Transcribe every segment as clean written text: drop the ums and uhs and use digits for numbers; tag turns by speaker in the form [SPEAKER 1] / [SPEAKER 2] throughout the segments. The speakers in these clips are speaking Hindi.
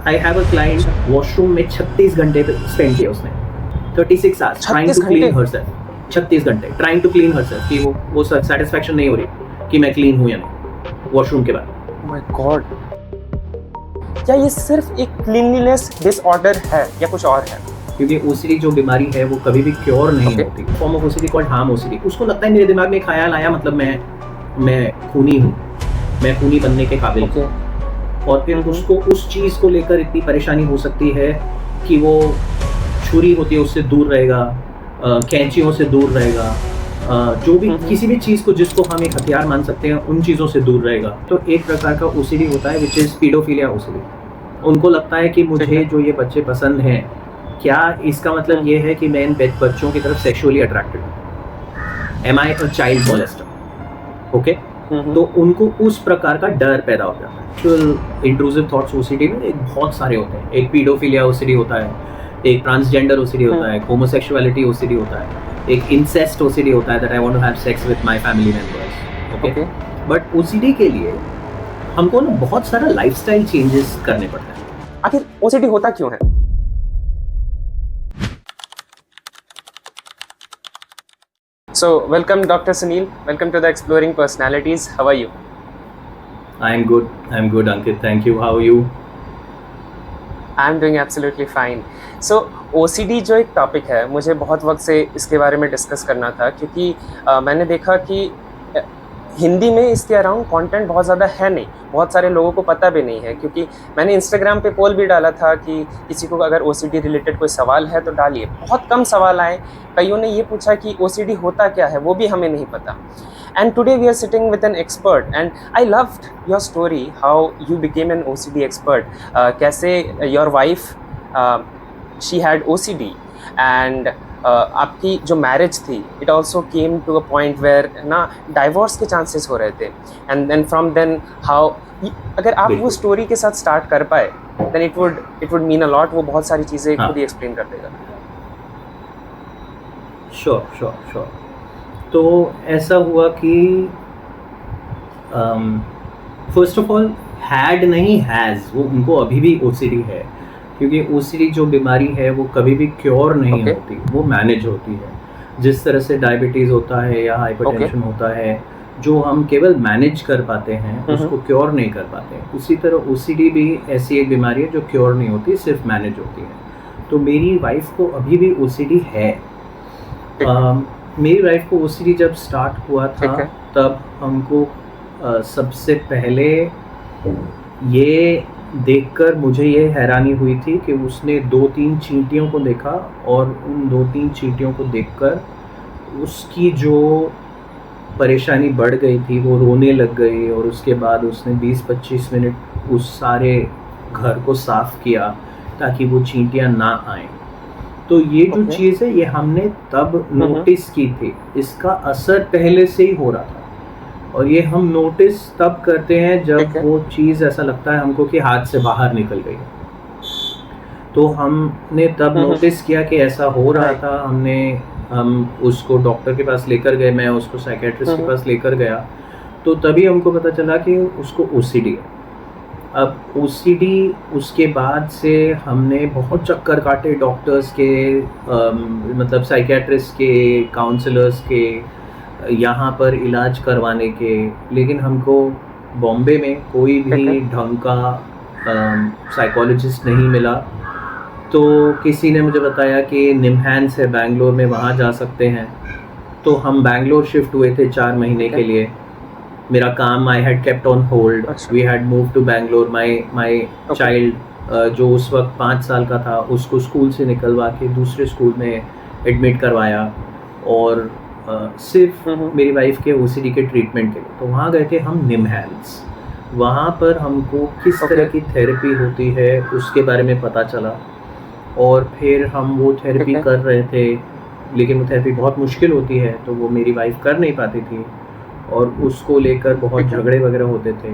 [SPEAKER 1] आई हैव अ क्लाइंट,
[SPEAKER 2] अच्छा,
[SPEAKER 1] वॉशरूम में 36 घंटे स्पेंड किए उसने, 36 आवर्स ट्राइंग
[SPEAKER 2] 36
[SPEAKER 1] टू क्लीन
[SPEAKER 2] घंटे?
[SPEAKER 1] हरसेल्फ, 36 घंटे ट्राइंग टू क्लीन हरसेल्फ, कि वो सेटिस्फैक्शन नहीं हो रही कि मैं क्लीन हूँ या नहीं वॉशरूम के बाद।
[SPEAKER 2] Oh my God! क्या ये सिर्फ़ एक क्लीनलीनेस डिसऑर्डर है या कुछ और है?
[SPEAKER 1] क्योंकि ओसीडी जो बीमारी है वो कभी भी क्योर नहीं
[SPEAKER 2] ओके,
[SPEAKER 1] होती। Form of OCD called harm OCD. उसको लगता है मेरे दिमाग में एक ख्याल आया, मतलब मैं खूनी हूँ, मैं खूनी बनने के काबिल
[SPEAKER 2] ओके।
[SPEAKER 1] हूँ, और फिर
[SPEAKER 2] हुँ, हुँ।
[SPEAKER 1] उसको उस चीज़ को लेकर इतनी परेशानी हो सकती है कि वो छुरी होती है उससे दूर रहेगा, कैंचियों से दूर रहेगा, जो भी
[SPEAKER 2] हुँ, हुँ।
[SPEAKER 1] किसी भी चीज़ को जिसको हम एक हथियार मान सकते हैं उन चीज़ों से दूर रहेगा। तो एक प्रकार का ओसीडी होता है, विच इज़ पीडोफिलिया ओसीडी। उनको लगता है कि
[SPEAKER 2] ठीक
[SPEAKER 1] मुझे
[SPEAKER 2] है।
[SPEAKER 1] जो ये बच्चे पसंद हैं, क्या इसका मतलब
[SPEAKER 2] हुँ,
[SPEAKER 1] ये है कि मैं इन बच्चों की तरफ सेक्सुअली अट्रैक्टेड हूँ? Am I a child
[SPEAKER 2] okay.
[SPEAKER 1] Molester? Okay?
[SPEAKER 2] हुँ, हुँ।
[SPEAKER 1] तो उनको उस प्रकार का डर पैदा हो जाता है। एक्चुअल इंट्रूसिव थॉट्स ओसीडी में एक बहुत सारे होते हैं। एक पीडोफिलिया ओसीडी होता है, एक ट्रांसजेंडर ओसीडी
[SPEAKER 2] हुँ,
[SPEAKER 1] होता है, एक होमोसेक्सुअलिटी ओसीडी होता है, एक इंसेस्ट ओसीडी होता है, that I want to have sex with my family members. Okay?
[SPEAKER 2] Okay.
[SPEAKER 1] But OCD के लिए हमको ना बहुत सारा लाइफस्टाइल चेंजेस करने पड़ते हैं।
[SPEAKER 2] आखिर ओसीडी होता क्यों है? So, welcome Dr. Sunil. Welcome to the Exploring Personalities. How are you?
[SPEAKER 1] I am good Ankit, thank you. How are you?
[SPEAKER 2] I'm doing absolutely fine. So, OCD जो एक टॉपिक है, मुझे बहुत वक़्त से इसके बारे में डिस्कस करना था क्योंकि मैंने देखा कि अ, हिंदी में इसके अराउंड कंटेंट बहुत ज़्यादा है नहीं, बहुत सारे लोगों को पता भी नहीं है क्योंकि मैंने इंस्टाग्राम पे पोल भी डाला था कि किसी को अगर ओसीडी रिलेटेड कोई सवाल है तो डालिए। बहुत कम सवाल आए, कइयों ने ये पूछा कि ओसीडी होता क्या है, वो भी हमें नहीं पता। And today we are sitting with an expert and I loved your story how you became an OCD expert. कैसे your wife uh, she had OCD and आपकी जो मैरिज थी it also came to a point where ना डाइवोर्स के चांसेस हो रहे थे and then from then how अगर आप वो
[SPEAKER 1] बिल्कुल।
[SPEAKER 2] स्टोरी के साथ स्टार्ट कर पाए then it would mean a lot. वो बहुत सारी चीज़ें
[SPEAKER 1] हाँ,
[SPEAKER 2] खुद ही एक्सप्लेन कर देगा।
[SPEAKER 1] Sure sure sure. तो ऐसा हुआ कि फर्स्ट ऑफ ऑल हैड नहीं, हैज़, वो उनको अभी भी ओसीडी है, क्योंकि ओसीडी जो बीमारी है वो कभी भी क्योर नहीं
[SPEAKER 2] ओके
[SPEAKER 1] होती, वो मैनेज होती है। जिस तरह से डायबिटीज़ होता है या
[SPEAKER 2] ओके।
[SPEAKER 1] हाइपरटेंशन होता है, जो हम केवल मैनेज कर पाते हैं उसको क्योर नहीं कर पाते, उसी तरह ओसीडी भी ऐसी एक बीमारी है जो क्योर नहीं होती, सिर्फ मैनेज होती है। तो मेरी वाइफ को अभी भी ओसीडी है।
[SPEAKER 2] ठीक है
[SPEAKER 1] मेरी वाइफ को ओसीडी जब स्टार्ट हुआ था
[SPEAKER 2] ठीक है
[SPEAKER 1] तब हमको सबसे पहले ये देखकर मुझे ये हैरानी हुई थी कि उसने 2-3 चींटियों को देखा, और उन 2-3 चींटियों को देखकर उसकी जो परेशानी बढ़ गई थी, वो रोने लग गई, और उसके बाद उसने 20-25 मिनट उस सारे घर को साफ़ किया ताकि वो चींटियाँ ना आएँ। तो ये जो
[SPEAKER 2] ओके।
[SPEAKER 1] चीज़ है ये हमने तब नोटिस की थी, इसका असर पहले से ही हो रहा था, और ये हम नोटिस तब करते हैं जब
[SPEAKER 2] ठीक है
[SPEAKER 1] वो चीज़ ऐसा लगता है हमको कि हाथ से बाहर निकल गई है। तो हमने तब नोटिस किया कि ऐसा हो रहा
[SPEAKER 2] राइट
[SPEAKER 1] था। हम उसको डॉक्टर के पास लेकर गए, मैं उसको साइकियाट्रिस्ट के पास लेकर गया, तो तभी हमको पता चला कि उसको ओसीडी है। अब ओसीडी, उसके बाद से हमने बहुत चक्कर काटे डॉक्टर्स के, मतलब साइकियाट्रिस्ट के, काउंसलर्स के, यहाँ पर इलाज करवाने के, लेकिन हमको बॉम्बे में कोई
[SPEAKER 2] ठीक है
[SPEAKER 1] भी ढंग का साइकोलॉजिस्ट नहीं मिला। तो किसी ने मुझे बताया कि निम्हांस है बैंगलोर में, वहाँ जा सकते हैं। तो हम बैंगलोर शिफ्ट हुए थे 4 महीने
[SPEAKER 2] ठीक
[SPEAKER 1] के
[SPEAKER 2] है।
[SPEAKER 1] लिए। मेरा काम I had kept on hold,
[SPEAKER 2] अच्छा
[SPEAKER 1] we had move to Bangalore. My
[SPEAKER 2] okay
[SPEAKER 1] child, जो उस वक्त 5 साल का था, उसको स्कूल से निकलवा के दूसरे स्कूल में एडमिट करवाया, और सिर्फ मेरी वाइफ के ओसीडी के ट्रीटमेंट के लिए। तो वहाँ गए थे हम निम्हांस। वहाँ पर हमको किस
[SPEAKER 2] ओके
[SPEAKER 1] तरह की थेरेपी होती है उसके बारे में पता चला, और फिर हम वो
[SPEAKER 2] ठीक
[SPEAKER 1] थेरेपी
[SPEAKER 2] है
[SPEAKER 1] कर रहे थे, लेकिन वो थेरेपी बहुत मुश्किल होती है, तो वो मेरी वाइफ कर नहीं पाती थी, और उसको लेकर बहुत
[SPEAKER 2] ठीक है
[SPEAKER 1] झगड़े वगैरह होते थे।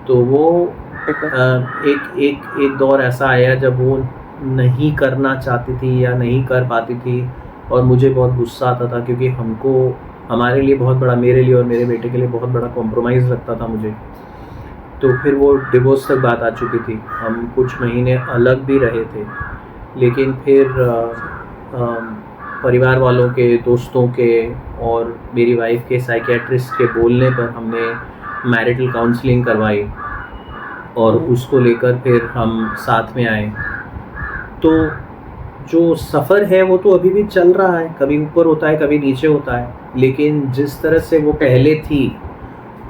[SPEAKER 1] तो वो
[SPEAKER 2] ठीक है
[SPEAKER 1] एक दौर ऐसा आया जब वो नहीं करना चाहती थी या नहीं कर पाती थी, और मुझे बहुत गुस्सा आता था, क्योंकि हमारे लिए बहुत बड़ा, मेरे लिए और मेरे बेटे के लिए बहुत बड़ा कॉम्प्रोमाइज़ लगता था मुझे। तो फिर वो डिवोर्स तक बात आ चुकी थी, हम कुछ महीने अलग भी रहे थे, लेकिन फिर परिवार वालों के, दोस्तों के और मेरी वाइफ के साइकियाट्रिस्ट के बोलने पर हमने मैरिटल काउंसलिंग करवाई और उसको लेकर फिर हम साथ में आए। तो जो सफ़र है वो तो अभी भी चल रहा है, कभी ऊपर होता है कभी नीचे होता है, लेकिन जिस तरह से वो पहले थी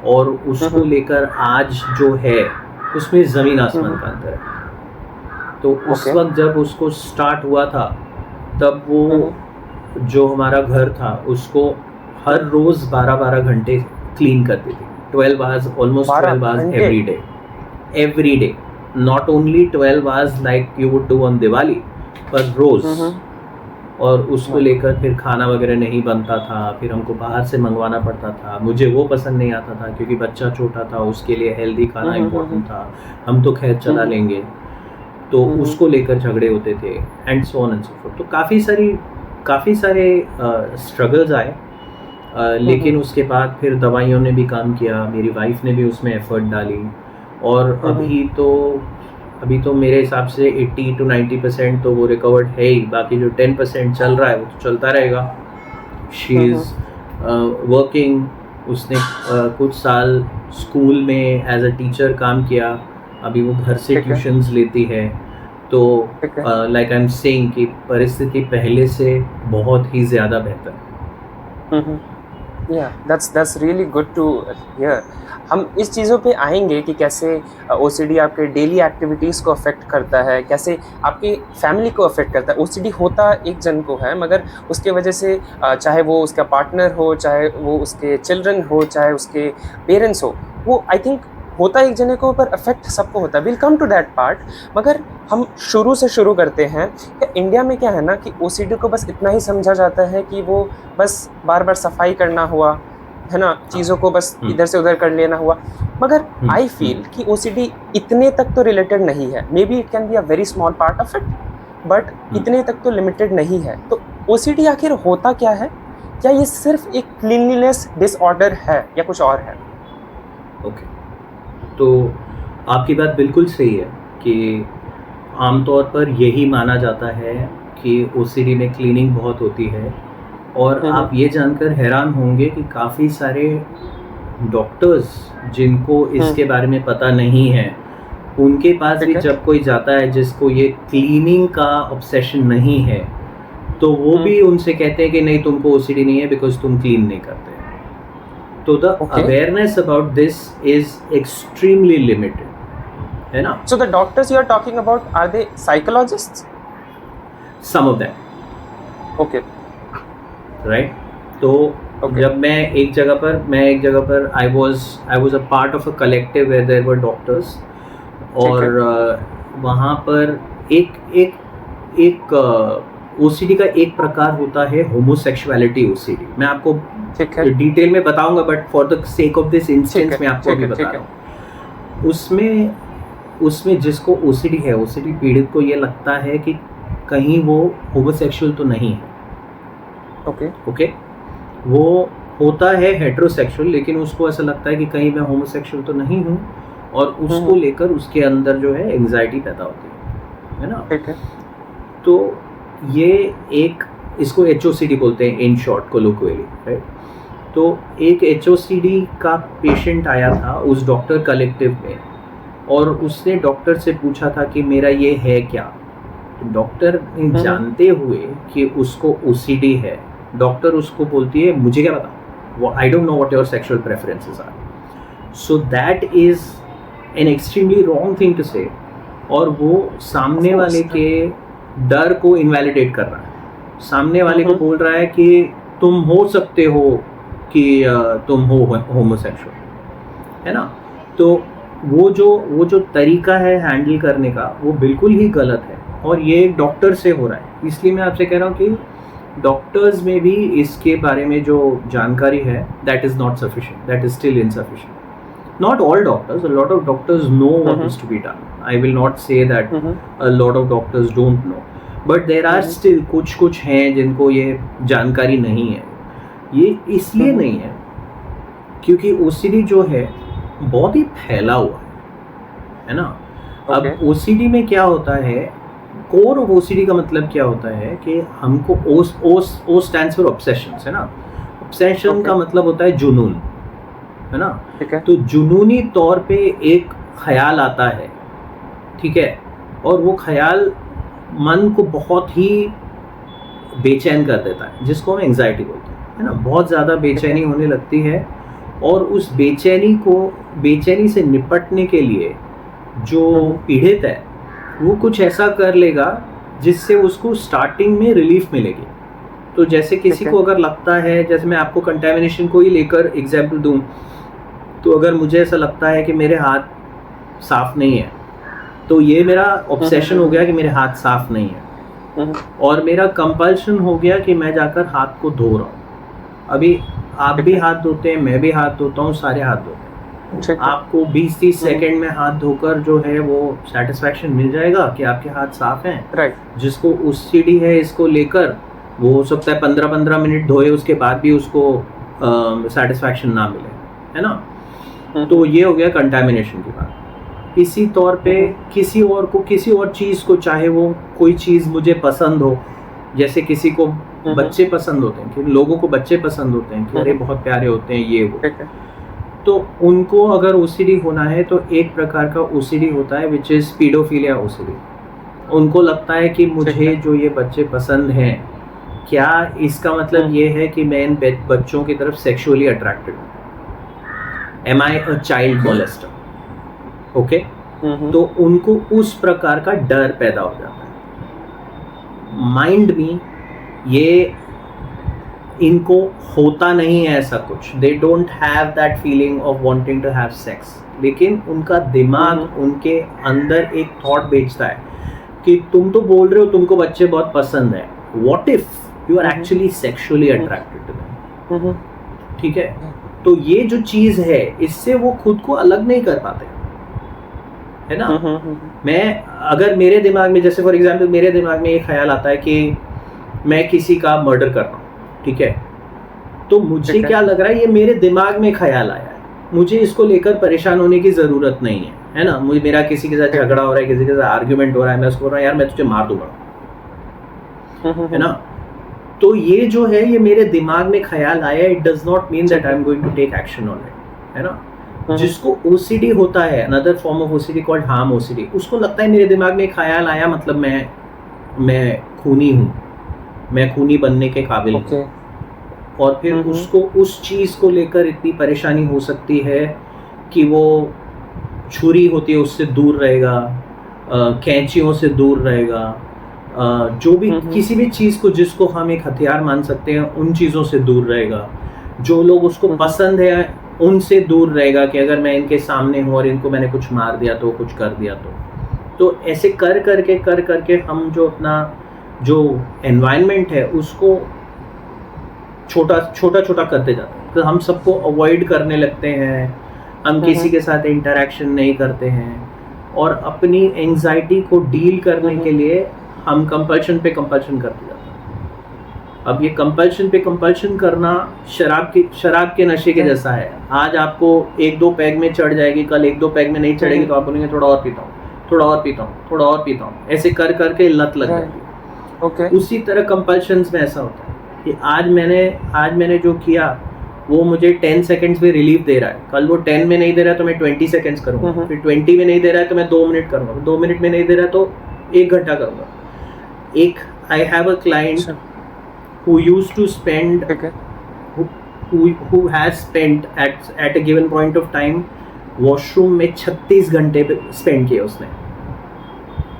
[SPEAKER 1] और उसको लेकर आज जो है उसमें ज़मीन आसमान का अंतर है। तो उस वक्त जब उसको स्टार्ट हुआ था तब वो जो हमारा घर था उसको हर रोज़ 12-12 घंटे क्लीन करती थी, 12 hours, almost 12 hours every day, not only 12 hours like you would do on Diwali, पर रोज़। और उसको लेकर फिर खाना वगैरह नहीं बनता था, फिर हमको बाहर से मंगवाना पड़ता था, मुझे वो पसंद नहीं आता था क्योंकि बच्चा छोटा था, उसके लिए हेल्दी खाना इम्पोर्टेंट था, हम तो खैर चला लेंगे, तो उसको लेकर झगड़े होते थे and so on and so fourth. तो काफ़ी सारे स्ट्रगल्स आए, लेकिन उसके बाद फिर दवाइयों ने भी काम किया, मेरी वाइफ ने भी उसमें एफर्ट डाली, और अभी तो मेरे हिसाब से 80 to 90% तो वो रिकवर्ड है ही, बाकी जो 10% चल रहा है वो तो चलता रहेगा। शी इज़ वर्किंग, उसने कुछ साल स्कूल में एज अ टीचर काम किया, अभी वो घर से ट्यूशन्स लेती है। तो लाइक आई एम सेइंग कि परिस्थिति पहले से बहुत ही ज़्यादा बेहतर।
[SPEAKER 2] that's really good to hear। हम इस चीज़ों पे आएंगे कि कैसे OCD आपके डेली एक्टिविटीज़ को अफेक्ट करता है, कैसे आपकी फैमिली को अफेक्ट करता है। OCD होता एक जन को है, मगर उसके वजह से चाहे वो उसका पार्टनर हो, चाहे वो उसके चिल्ड्रन हो, चाहे उसके पेरेंट्स हो, वो आई थिंक होता एक जने को, पर अफेक्ट सबको होता है। Will come to that part, मगर हम शुरू से शुरू करते हैं कि इंडिया में क्या है ना कि OCD को बस इतना ही समझा जाता है कि वो बस बार बार सफाई करना हुआ, है ना, चीज़ों को बस इधर से उधर कर लेना हुआ। मगर आई फील कि OCD इतने तक तो रिलेटेड नहीं है। May be it can be a very small part of it, but इतने तक तो लिमिटेड नहीं है। तो OCD आखिर होता क्या है? क्या ये सिर्फ एक क्लीनलीनेस डिसऑर्डर है या कुछ और है?
[SPEAKER 1] ओके, तो आपकी बात बिल्कुल सही है कि आमतौर पर यही माना जाता है कि OCD में क्लीनिंग बहुत होती है, और आप ये जानकर हैरान होंगे कि काफ़ी सारे डॉक्टर्स जिनको इसके बारे में पता नहीं है, उनके पास भी जब कोई जाता है जिसको ये क्लीनिंग का ऑब्सेशन नहीं है, तो वो भी उनसे कहते हैं कि नहीं, तुमको OCD नहीं है बिकॉज तुम क्लीन नहीं करते। तो the awareness about this is extremely limited, है ना।
[SPEAKER 2] So the doctors you are talking about, are they psychologists?
[SPEAKER 1] Some of them.
[SPEAKER 2] Okay.
[SPEAKER 1] Right. तो जब मैं एक जगह पर I was a part of a collective where there were doctors, और वहाँ पर एक OCD का एक प्रकार होता है होमोसेक्सुअलिटी OCD। मैं आपको डिटेल में बताऊंगा, but for the sake of this instance मैं आपको अभी बता रहा हूँ। उसमें जिसको OCD है, OCD पीड़ित को ये लगता है कि कहीं वो होमोसेक्सुअल तो नहीं है। ओके, वो होता है हेटेरोसेक्सुअल, लेकिन उसको ऐसा लगता है कि कहीं मैं होमोसेक्सुअल तो नहीं हूँ, और उसको लेकर उसके अंदर जो है एंग्जाइटी पैदा होती है ना। तो ये इसको HOCD बोलते हैं इन शॉर्ट, कोलोक्वियली, राइट। तो एक HOCD का पेशेंट आया था उस डॉक्टर कलेक्टिव में, और उसने डॉक्टर से पूछा था कि मेरा ये है क्या। तो डॉक्टर जानते हुए कि उसको OCD है, डॉक्टर उसको बोलती है मुझे क्या पता, I don't know what your sexual preferences are. So that is an extremely wrong thing to say, और वो सामने वाले के डर को इनवैलिडेट कर रहा है। सामने वाले को बोल रहा है कि तुम हो सकते हो कि तुम हो होमोसेक्सुअल, है ना। तो वो जो तरीका है हैंडल करने का, वो बिल्कुल ही गलत है, और ये एक डॉक्टर से हो रहा है। इसलिए मैं आपसे कह रहा हूँ कि डॉक्टर्स में भी इसके बारे में जो जानकारी है, that is not sufficient, that is still insufficient. Not all doctors, a lot of doctors know what is to be done. I will not say that a lot of doctors don't know, but there are still कुछ हैं जिनको ये जानकारी नहीं है। ये इसलिए नहीं है क्योंकि OCD जो है बहुत ही फैला हुआ है, है ना।
[SPEAKER 2] ओके।
[SPEAKER 1] अब ओसीडी में क्या होता है, कोर ऑफ ओसीडी का मतलब क्या होता है कि हमको ओ स्टैंड्स फॉर ऑब्सेशंस, है ना। Obsession
[SPEAKER 2] okay.
[SPEAKER 1] का मतलब होता है जुनून, है ना।
[SPEAKER 2] ठीक है।
[SPEAKER 1] तो जुनूनी तौर पे एक ख्याल आता है, ठीक है, और वो ख्याल मन को बहुत ही बेचैन कर देता है, जिसको हम एंग्जाइटी बोलते हैं, है ना। बहुत ज़्यादा बेचैनी होने लगती है, और उस बेचैनी से निपटने के लिए जो पीड़ित है वो कुछ ऐसा कर लेगा जिससे उसको स्टार्टिंग में रिलीफ मिलेगी। तो जैसे किसी को अगर लगता है, जैसे मैं आपको कंटेमिनेशन को ही लेकर एग्जाम्पल दूं, तो अगर मुझे ऐसा लगता है कि मेरे हाथ साफ नहीं है, तो ये मेरा ऑब्सेशन हो गया कि मेरे हाथ साफ नहीं है, और मेरा कंपल्शन हो गया कि मैं जाकर हाथ को धो रहा हूँ। अभी आप भी हाथ धोते हैं, मैं भी हाथ धोता हूँ, सारे हाथ धोते हैं। आपको 20-30 सेकंड में हाथ धोकर जो है वो सेटिस्फैक्शन मिल जाएगा कि आपके हाथ साफ हैं।
[SPEAKER 2] राइट।
[SPEAKER 1] जिसको ओसीडी है, इसको लेकर वो हो सकता है 15-15 मिनट धोए, उसके बाद भी उसको सेटिस्फैक्शन ना मिले, है ना। तो ये हो गया कंटामिनेशन की बात। इसी तौर पे किसी और चीज़ को, चाहे वो कोई चीज़ मुझे पसंद हो, जैसे किसी को बच्चे पसंद होते हैं, कि लोगों को बच्चे पसंद होते हैं कि अरे बहुत प्यारे होते हैं ये वो, तो उनको अगर ओसीडी होना है तो एक प्रकार का ओसीडी होता है विच इज़ पीडोफिलिया ओसीडी। उनको लगता है कि मुझे जो ये बच्चे पसंद हैं, क्या इसका मतलब ये है कि मैं इन बच्चों की तरफ सेक्सुअली अट्रैक्टेड हूँ, am I a child molester, okay. तो उनको उस प्रकार का डर पैदा हो जाता है माइंड में। ये इनको होता नहीं है ऐसा कुछ, they don't have that feeling of wanting to have sex, लेकिन उनका दिमाग उनके अंदर एक थॉट भेजता है कि तुम तो बोल रहे हो तुमको बच्चे बहुत पसंद है, what if you are actually sexually attracted to them, ठीक है। तो ये जो चीज़ है, इससे वो खुद को अलग नहीं कर पाते, है ना। मैं अगर मेरे दिमाग में, जैसे फॉर एग्जांपल मेरे दिमाग में एक ख्याल आता है कि मैं किसी का मर्डर कर रहा हूँ, ठीक है, तो मुझे क्या लग रहा है, ये मेरे दिमाग में ख्याल आया है, मुझे इसको लेकर परेशान होने की ज़रूरत नहीं है ना। मुझे, मेरा किसी के साथ झगड़ा हो रहा है, किसी के साथ आर्ग्यूमेंट हो रहा है, मैं उसको बोल रहा हूँ यार मैं तुझे मार दूंगा, है ना। तो ये जो है, ये मेरे दिमाग में ख्याल आया, it does not mean that I am going to take action on it, है ना। जिसको ओसीडी होता है, another form of OCD called harm OCD, उसको लगता है मेरे दिमाग में ख्याल आया मतलब मैं खूनी हूँ, मैं खूनी बनने के काबिल हूँ, और फिर उसको उस चीज़ को लेकर इतनी परेशानी हो सकती है कि वो छुरी होती है उससे दूर रहेगा, कैंचियों से दूर रहेगा, जो भी किसी भी चीज़ को जिसको हम एक हथियार मान सकते हैं उन चीज़ों से दूर रहेगा, जो लोग उसको पसंद है उनसे दूर रहेगा कि अगर मैं इनके सामने हूँ और इनको मैंने कुछ मार दिया तो, कुछ कर दिया तो ऐसे कर करके हम जो अपना जो एनवायरनमेंट है उसको छोटा करते जाते हैं। तो हम सबको अवॉइड करने लगते हैं, हम किसी के साथ इंटरेक्शन नहीं करते हैं, और अपनी एंजाइटी को डील करने के लिए हम कंपल्शन पे कंपल्शन करते जाते हैं। अब ये कंपल्शन पे कंपल्शन करना शराब के नशे के जैसा है। आज आपको 1-2 पैग में चढ़ जाएगी, कल 1-2 पैग में नहीं चढ़ेगी, तो आप बोलेंगे थोड़ा और पीता हूँ, ऐसे कर करके लत लग जाएगी।
[SPEAKER 2] Okay.
[SPEAKER 1] उसी तरह कंपल्शंस में ऐसा होता है कि आज मैंने जो किया वो मुझे 10 सेकंड्स में रिलीफ दे रहा है, कल वो 10 में नहीं दे रहा है तो मैं 20 सेकंड्स करूँगा, फिर 20 में नहीं दे रहा है तो मैं 2 मिनट करूँगा, 2 मिनट में नहीं दे रहा है तो 1 घंटा करूँगा। I have a client who used to spend who has spent at a given point of time washroom में 36 घंटे स्पेंड किए उसने,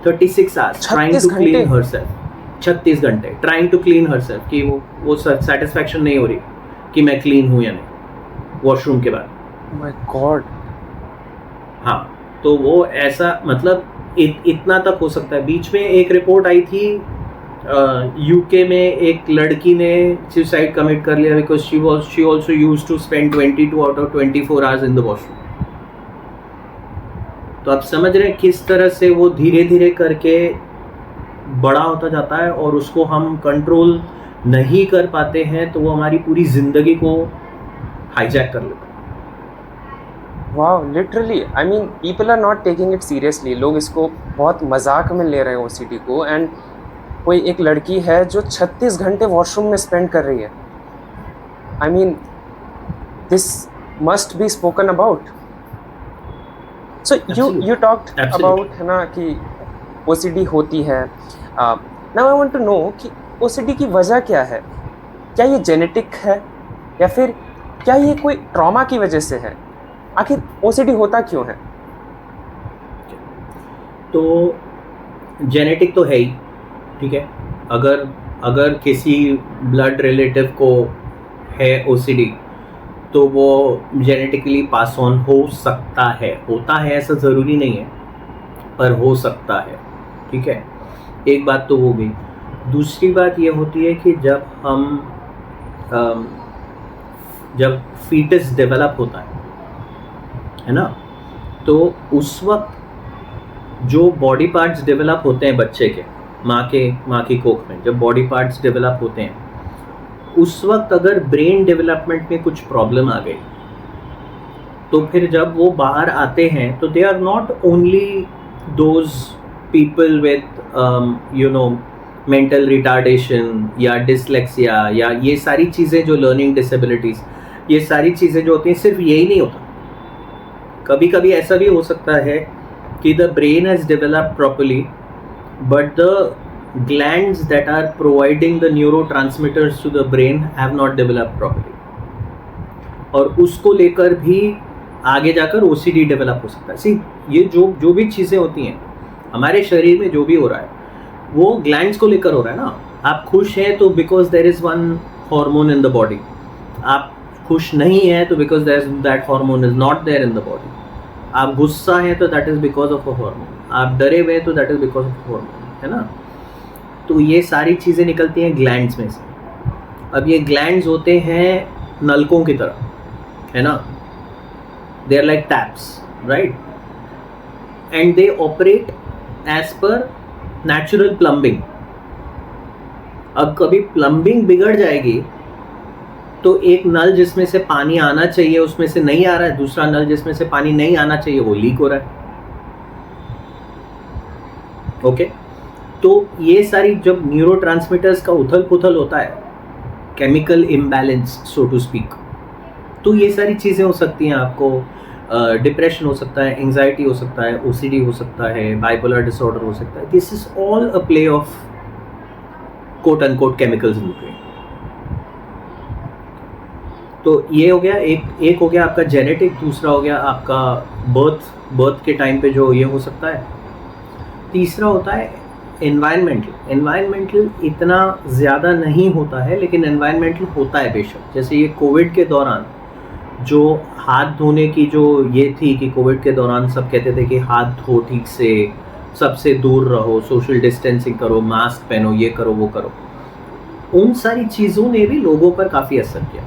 [SPEAKER 1] 36 hours trying to clean herself, 36 घंटे ट्राइंग टू क्लीन हरसेल्फ, कि वो सेटिस्फैक्शन नहीं हो रही कि मैं क्लीन हूँ या नहीं वॉशरूम के बाद।
[SPEAKER 2] My God. हाँ,
[SPEAKER 1] तो वो ऐसा मतलब इतना तक हो सकता है। बीच में एक रिपोर्ट आई थी यूके में, एक लड़की ने सुसाइड कमिट कर लिया because she also used to spend 22 out of 24 hours in the washroom. तो आप समझ रहे हैं किस तरह से वो धीरे धीरे करके बड़ा होता जाता है, और उसको हम कंट्रोल नहीं कर पाते हैं तो वो हमारी पूरी ज़िंदगी को हाईजैक कर लेता है।
[SPEAKER 2] Wow, literally I mean people are not taking it seriously, लोग इसको बहुत मजाक में ले रहे हैं ओसीडी को। एंड कोई एक लड़की है जो 36 घंटे वॉशरूम में स्पेंड कर रही है। I mean this must be spoken about. So you talked about है ना कि ओसीडी होती है। Now I want to know कि ओसीडी की वजह क्या है। क्या ये जेनेटिक है या फिर क्या ये कोई ट्रॉमा की वजह से है? आखिर ओसीडी होता क्यों है?
[SPEAKER 1] तो जेनेटिक तो है ही, ठीक है। अगर अगर किसी ब्लड रिलेटिव को है ओसीडी तो वो जेनेटिकली पास ऑन हो सकता है, होता है ऐसा ज़रूरी नहीं है, पर हो सकता है, ठीक है। एक बात तो हो गई। दूसरी बात ये होती है कि जब फीटस डेवलप होता है ना, तो उस वक्त जो बॉडी पार्ट्स डेवलप होते हैं बच्चे के, माँ की कोख में जब बॉडी पार्ट्स डेवलप होते हैं, उस वक्त अगर ब्रेन डेवलपमेंट में कुछ प्रॉब्लम आ गई तो फिर जब वो बाहर आते हैं तो they are not only those people with mental retardation या डिसलेक्सिया या ये सारी चीज़ें जो लर्निंग डिसेबिलिटीज़, ये सारी चीज़ें जो होती हैं, सिर्फ यही नहीं होता। कभी कभी ऐसा भी हो सकता है कि the brain has developed properly but the glands that are providing the neurotransmitters to the brain have not developed properly, और उसको लेकर भी आगे जाकर OCD डेवलप हो सकता है। सी ये जो भी चीज़ें होती हैं हमारे शरीर में, जो भी हो रहा है वो ग्लैंड्स को लेकर हो रहा है ना। आप खुश हैं तो because there is one hormone in the body, आप खुश नहीं हैं तो because that hormone is not there in the body. आप गुस्सा हैं तो that is because of a hormone, आप डरे हुए हैं तो that is because of hormone, है ना। तो ये सारी चीज़ें निकलती हैं ग्लैंड्स में से। अब ये ग्लैंड्स होते हैं नलकों की तरह, है ना, they are like taps, right, and they operate as per natural plumbing. अब कभी प्लम्बिंग बिगड़ जाएगी तो एक नल जिसमें से पानी आना चाहिए उसमें से नहीं आ रहा है, दूसरा नल जिसमें से पानी नहीं आना चाहिए वो लीक हो रहा है, ओके। तो ये सारी जब न्यूरोट्रांसमीटर्स का उथल पुथल होता है, chemical imbalance so to speak, तो ये सारी चीज़ें हो सकती हैं। आपको डिप्रेशन हो सकता है, एंजाइटी हो सकता है, ओसीडी हो सकता है, बाइपोलर डिसऑर्डर हो सकता है। This is all a play of quote unquote chemicals in brain. तो ये हो गया, एक हो गया आपका जेनेटिक, दूसरा हो गया आपका बर्थ के टाइम पे जो ये हो सकता है। तीसरा होता है एनवायरमेंटल इतना ज़्यादा नहीं होता है, लेकिन एनवायरमेंटल होता है बेशक। जैसे ये कोविड के दौरान जो हाथ धोने की जो ये थी कि कोविड के दौरान सब कहते थे कि हाथ धो ठीक से, सबसे दूर रहो, सोशल डिस्टेंसिंग करो, मास्क पहनो, ये करो वो करो, उन सारी चीज़ों ने भी लोगों पर काफ़ी असर किया।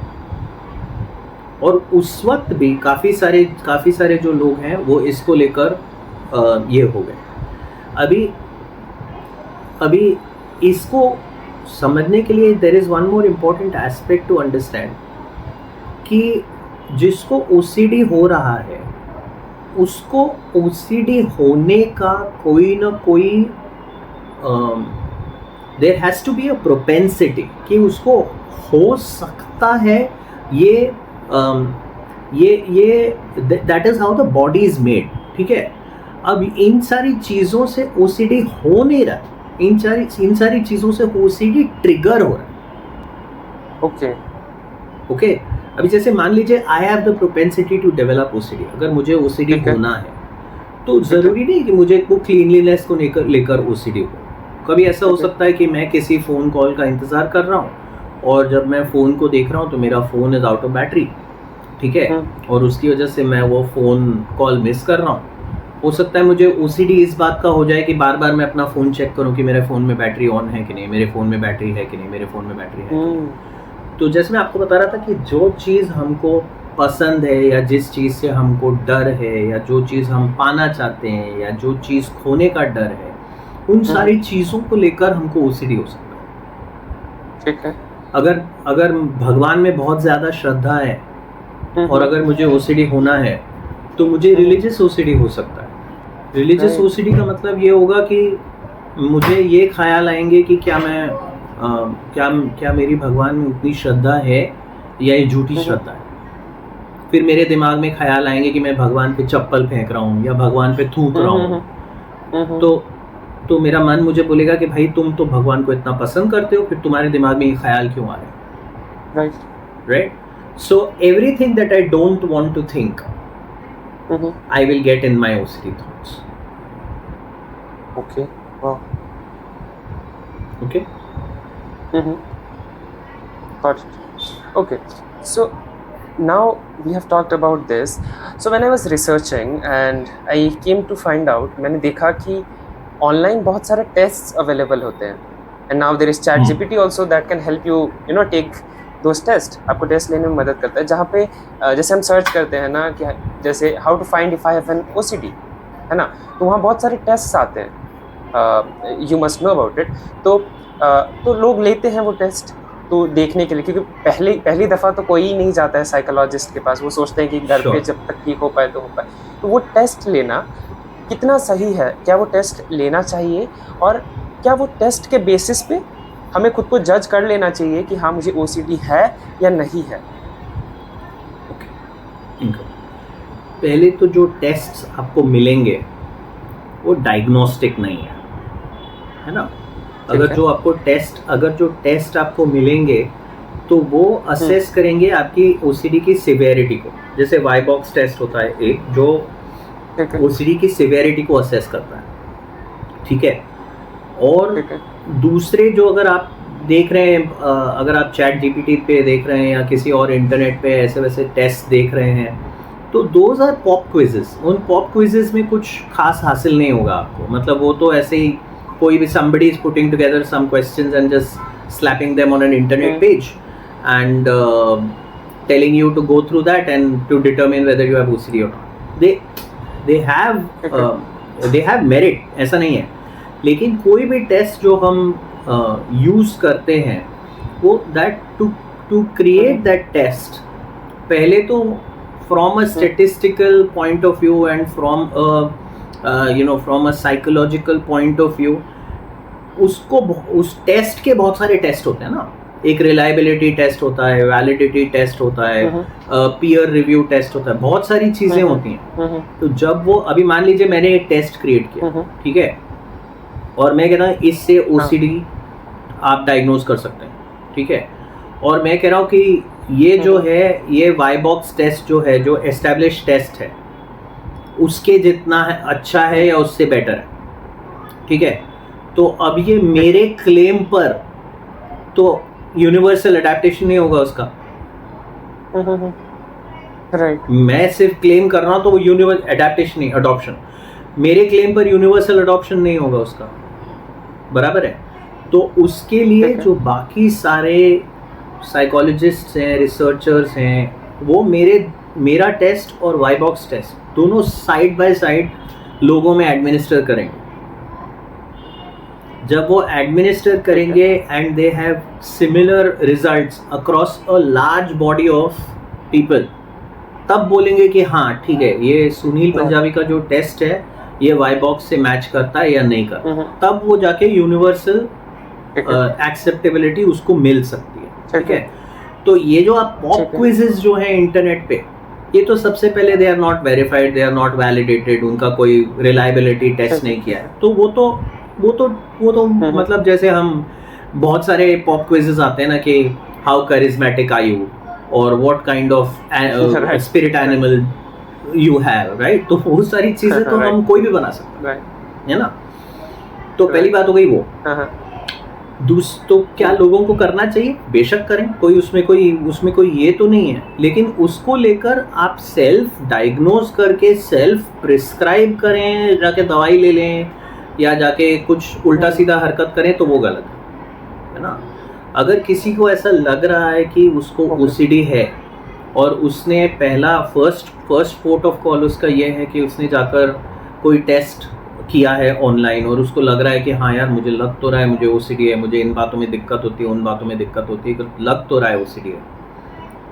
[SPEAKER 1] और उस वक्त भी काफ़ी सारे जो लोग हैं वो इसको लेकर ये हो गए। अभी इसको समझने के लिए there is one more important aspect to understand कि जिसको ओसीडी हो रहा है उसको ओसीडी होने का कोई ना कोई there has to be a propensity कि उसको हो सकता है। ये that is how the body is made, ठीक है। अब इन सारी चीज़ों से ओसीडी हो नहीं रहा, इन सारी चीज़ों से ओसीडी ट्रिगर हो रहा है, ओके। अभी जैसे मान लीजिए I have the propensity to develop OCD, अगर मुझे ओसीडी होना है तो ज़रूरी नहीं कि मुझे वो क्लीनलीनेस को लेकर ओसीडी हो। कभी ऐसा हो सकता है कि मैं किसी फ़ोन कॉल का इंतज़ार कर रहा हूँ और जब मैं फ़ोन को देख रहा हूँ तो मेरा phone is out of battery, ठीक है, और उसकी वजह से मैं वो फ़ोन कॉल मिस कर रहा हूँ। हो सकता है मुझे ओसीडी इस बात का हो जाए कि बार बार मैं अपना फ़ोन चेक करूं कि मेरे फ़ोन में बैटरी ऑन है कि नहीं, मेरे फ़ोन में बैटरी है कि नहीं, मेरे फ़ोन में बैटरी है कि नहीं। तो जैसे मैं आपको बता रहा था कि जो चीज़ हमको पसंद है या जिस चीज़ से हमको डर है या जो चीज़ हम पाना चाहते हैं या जो चीज़ खोने का डर है, उन सारी चीज़ों को लेकर हमको ओसीडी हो सकता है,
[SPEAKER 2] ठीक है।
[SPEAKER 1] अगर भगवान में बहुत ज़्यादा श्रद्धा है और अगर मुझे ओसीडी होना है तो मुझे रिलीजियस ओसीडी हो सकता है। Religious
[SPEAKER 2] Right.
[SPEAKER 1] ओसीडी का मतलब ये होगा कि मुझे ये ख्याल आएंगे कि क्या मैं क्या मेरी भगवान में उतनी श्रद्धा है या ये झूठी श्रद्धा है। फिर मेरे दिमाग में ख्याल आएंगे कि मैं भगवान पे चप्पल फेंक रहा हूँ या भगवान पे थूक रहा हूँ। तो मेरा मन मुझे बोलेगा कि भाई तुम तो भगवान को इतना पसंद करते हो, फिर तुम्हारे दिमाग में ये ख्याल क्यों आ रहे हैं? Right. So everything that I don't want to think I will get in my OCD thoughts.
[SPEAKER 2] Okay. Wow.
[SPEAKER 1] Okay.
[SPEAKER 2] Got it. Okay. So now we have talked about this. So when I was researching and I came to find out, मैंने देखा कि online बहुत सारे tests available होते हैं. And now there is ChatGPT also that can help you, take those tests. आपको टेस्ट लेने में मदद करता है, जहाँ पे जैसे हम सर्च करते हैं ना कि जैसे how to find if I have an OCD, है ना, तो वहाँ बहुत सारे टेस्ट आते हैं, you must know about it. तो लोग लेते हैं वो टेस्ट तो देखने के लिए, क्योंकि पहली दफ़ा तो कोई नहीं जाता है साइकोलॉजिस्ट के पास, वो सोचते हैं कि घर पे जब तक ठीक हो पाए तो हो पाए। तो वो टेस्ट लेना कितना सही है? क्या वो टेस्ट लेना चाहिए, और क्या वो टेस्ट के बेसिस पे हमें खुद को जज कर लेना चाहिए कि हाँ मुझे OCD है या नहीं है?
[SPEAKER 1] पहले तो जो टेस्ट्स आपको मिलेंगे वो डायग्नोस्टिक नहीं है ना। अगर जो टेस्ट आपको मिलेंगे तो वो असेस करेंगे आपकी OCD की सिवियरिटी को। जैसे वाइबॉक्स टेस्ट होता है एक, जो OCD की सिवियरिटी को असेस करता है, ठीक है। और दूसरे जो अगर आप देख रहे हैं, अगर आप ChatGPT पे देख रहे हैं या किसी और इंटरनेट पे ऐसे वैसे टेस्ट देख रहे हैं, तो दोज आर पॉप क्विजेस। उन पॉप क्विजेस में कुछ खास हासिल नहीं होगा आपको, मतलब वो तो ऐसे ही कोई भी somebody is putting together some questions and just slapping them on an internet page and telling you to go through that and to determine whether you have OCD or not. They have merit, ऐसा नहीं है। लेकिन कोई भी टेस्ट जो हम यूज़ करते हैं वो that to create that test, पहले तो from a statistical point of view and from a psychological point of view, उस टेस्ट के बहुत सारे टेस्ट होते हैं ना। एक रिलायबिलिटी टेस्ट होता है, वैलिडिटी टेस्ट होता है, पीयर रिव्यू टेस्ट होता है, बहुत सारी चीज़ें होती हैं। तो जब वो, अभी मान लीजिए मैंने एक टेस्ट क्रिएट किया, ठीक है, और मैं कह रहा हूँ इससे OCD आप डायग्नोज कर सकते हैं, ठीक है, और मैं कह रहा हूँ कि ये जो है, ये वाइबॉक्स टेस्ट जो है, जो एस्टैब्लिश टेस्ट है, उसके जितना है अच्छा है या उससे बेटर है, ठीक है। तो अब ये मेरे क्लेम पर तो यूनिवर्सल अडेप्टेशन नहीं होगा उसका,
[SPEAKER 2] राइट।
[SPEAKER 1] मैं सिर्फ क्लेम कर रहा हूँ तो वो यूनिवर्सल अडेप्टेशन नहीं, अडॉप्शन, मेरे क्लेम पर यूनिवर्सल अडॉप्शन नहीं होगा उसका, बराबर है। तो उसके लिए जो बाकी सारे साइकोलॉजिस्ट्स हैं, रिसर्चर्स हैं, वो मेरा टेस्ट और वाइबॉक्स टेस्ट दोनों साइड बाय साइड लोगों में एडमिनिस्टर करेंगे। जब वो एडमिनिस्टर करेंगे and they have similar results across a large body of people, तब बोलेंगे कि हाँ ठीक है, ये सुनील पंजाबी का जो टेस्ट है ये वाइबॉक्स से मैच करता है या नहीं करता, तब वो जाके यूनिवर्सल एक्सेप्टेबिलिटी उसको मिल सकती है, ठीक है। तो ये जो आप पॉप क्विजेस जो हैं इंटरनेट पे, ये तो सबसे पहले they are not verified, they are not validated, उनका कोई रिलायबिलिटी टेस्ट नहीं किया है। तो वो तो मतलब जैसे हम बहुत सारे पॉप क्विजेस आते हैं ना कि हाउ करिज्मेटिक आर यू और what kind of spirit animal you have, right. तो वो सारी चीजें तो हम कोई भी बना सकते हैं, है ना। तो पहली बात हो गई वो। तो क्या लोगों को करना चाहिए? बेशक करें, उसमें कोई ये तो नहीं है, लेकिन उसको लेकर आप सेल्फ डायग्नोज करके सेल्फ प्रिस्क्राइब करें, जाके दवाई ले लें या जाके कुछ उल्टा सीधा हरकत करें, तो वो गलत है ना। अगर किसी को ऐसा लग रहा है कि उसको OCD है और उसने फर्स्ट पोर्ट ऑफ कॉल उसका ये है कि उसने जाकर कोई टेस्ट किया है ऑनलाइन और उसको लग रहा है कि हाँ यार मुझे लग तो रहा है मुझे OCD है, मुझे इन बातों में दिक्कत होती है, उन बातों में दिक्कत होती है, लग तो रहा है OCD है,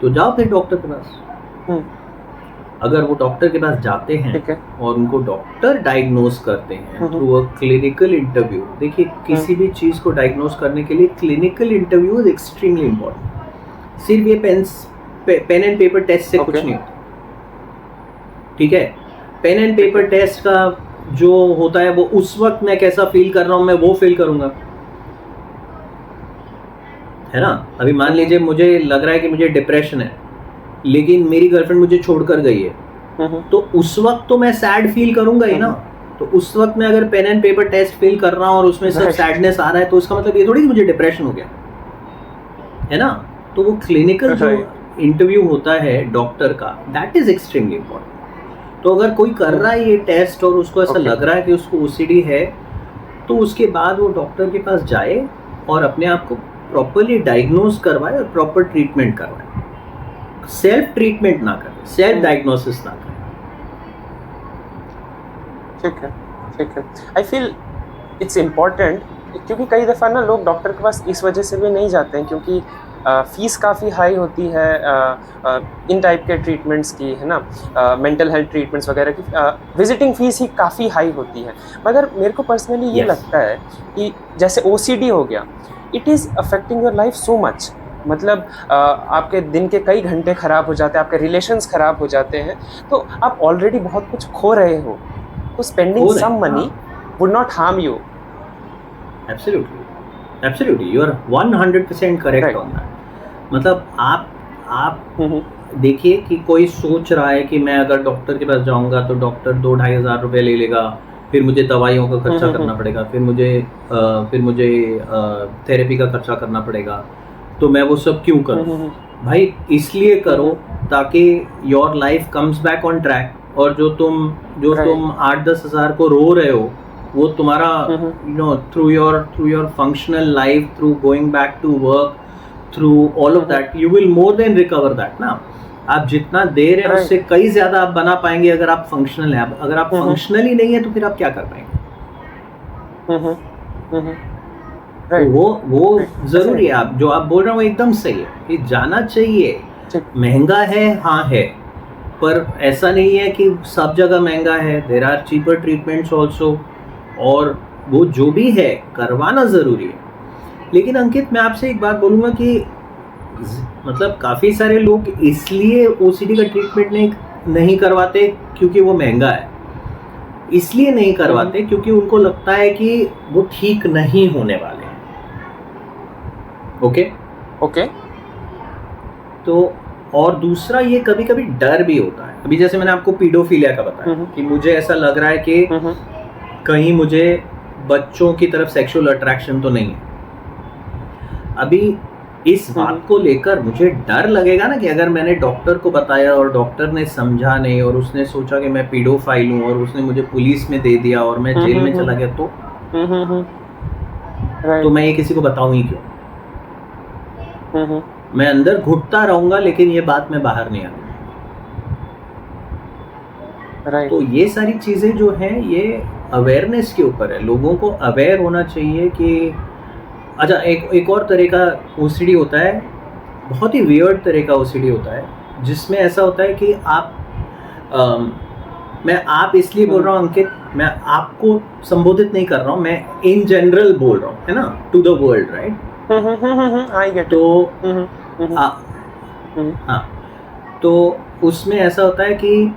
[SPEAKER 1] तो जाओ फिर डॉक्टर के पास। अगर वो डॉक्टर के पास जाते हैं
[SPEAKER 2] ठीक है।
[SPEAKER 1] और उनको डॉक्टर डायग्नोज करते हैं
[SPEAKER 2] हम्म।
[SPEAKER 1] थ्रू अ क्लिनिकल इंटरव्यू, देखिए किसी भी चीज़ को डायग्नोज करने के लिए clinical interview is extremely important. सिर्फ ये पेन एंड पेपर टेस्ट से कुछ
[SPEAKER 2] Okay.
[SPEAKER 1] नहीं होता, ठीक है। पेन एंड पेपर टेस्ट का जो होता है वो उस वक्त मैं कैसा फील कर रहा हूँ मैं वो फील करूंगा, है ना। अभी मान लीजिए मुझे लग रहा है कि मुझे डिप्रेशन है, लेकिन मेरी गर्लफ्रेंड मुझे छोड़कर गई है, तो उस वक्त तो मैं सैड फील करूंगा ही ना। तो उस वक्त मैं अगर pen and paper test feel कर रहा हूँ और उसमें सब सैडनेस आ रहा है, तो उसका मतलब ये थोड़ी कि मुझे डिप्रेशन हो गया, है ना। तो वो क्लिनिकल जो इंटरव्यू होता है डॉक्टर का, दैट इज एक्सट्रीमली इम्पोर्टेंट। तो अगर कोई कर रहा है ये टेस्ट और उसको ऐसा लग रहा है कि उसको ओसीडी है, तो उसके बाद वो डॉक्टर के पास जाए और अपने आप को प्रॉपरली डायग्नोज करवाए और प्रॉपर ट्रीटमेंट करवाए। सेल्फ ट्रीटमेंट ना करें, सेल्फ डायग्नोसिस ना करें।
[SPEAKER 2] ठीक है, ठीक है। आई फील इट्स इम्पॉर्टेंट, क्योंकि कई दफ़ा ना लोग डॉक्टर के पास इस वजह से भी नहीं जाते हैं क्योंकि फ़ीस काफ़ी हाई होती है इन टाइप के ट्रीटमेंट्स की, है ना। मेंटल हेल्थ ट्रीटमेंट्स वगैरह की विजिटिंग फ़ीस ही काफ़ी हाई होती है। मगर मेरे को पर्सनली ये लगता है कि जैसे ओसीडी हो गया, it is affecting your life so much. मतलब आपके दिन के कई घंटे ख़राब हो जाते हैं, आपके रिलेशंस ख़राब हो जाते हैं, तो आप ऑलरेडी बहुत कुछ खो रहे हो, तो spending some money would not harm you.
[SPEAKER 1] Absolutely, you are 100% correct on that. मतलब आप देखिए कि कोई सोच रहा है कि मैं अगर डॉक्टर के पास जाऊंगा तो डॉक्टर 2-2.5 हज़ार रुपये ले लेगा, फिर मुझे दवाइयों का खर्चा करना पड़ेगा, फिर मुझे थेरेपी का खर्चा करना पड़ेगा, तो मैं वो सब क्यों करूं। भाई इसलिए करो ताकि your life comes back on track, और जो तुम 8-10 हज़ार को रो रहे हो, वो तुम्हारा through your functional life, through going back to work, through all of that, you will more than recover that ना। आप जितना दे रहे हैं उससे कई ज्यादा आप बना पाएंगे अगर आप फंक्शनल हैं। अगर आप फंक्शनल ही नहीं है तो फिर आप क्या कर पाएंगे। तो वो जरूरी है। आप जो आप बोल रहे हो एकदम सही है, ये जाना चाहिए। महंगा है, हाँ है, पर ऐसा नहीं है कि सब जगह महंगा है। There are cheaper treatments also, और वो जो भी है करवाना ज़रूरी है। लेकिन अंकित मैं आपसे एक बात बोलूँगा कि मतलब काफ़ी सारे लोग इसलिए ओसीडी का ट्रीटमेंट नहीं करवाते क्योंकि वो महंगा है, इसलिए नहीं करवाते क्योंकि उनको लगता है कि वो ठीक नहीं होने वाले हैं। ओके। तो और दूसरा ये कभी कभी डर भी होता है। अभी जैसे मैंने आपको पीडोफिलिया का बताया कि मुझे ऐसा लग रहा है कि कहीं मुझे बच्चों की तरफ सेक्सुअल अट्रैक्शन तो नहीं है। अभी इस बात को लेकर मुझे डर लगेगा ना कि अगर मैंने डॉक्टर को बताया और डॉक्टर ने समझा नहीं और उसने सोचा कि मैं पीडोफाइल हूँ और उसने मुझे पुलिस में दे दिया और मैं जेल में चला गया, तो मैं ये किसी को बताऊँ ही क्यों। मैं अंदर घुटता रहूंगा लेकिन ये बात मैं बाहर नहीं आऊंगा। तो ये सारी चीज़ें जो हैं ये अवेयरनेस के ऊपर है। लोगों को अवेयर होना चाहिए कि अच्छा एक और तरह का ओसीडी होता है, बहुत ही वियर्ड तरह का ओसीडी होता है, जिसमें ऐसा होता है कि मैं आप इसलिए बोल रहा हूँ अंकित, मैं आपको संबोधित नहीं कर रहा हूँ, मैं इन जनरल बोल रहा हूँ, है ना, टू द वर्ल्ड, राइट। तो हाँ, तो उसमें ऐसा होता है कि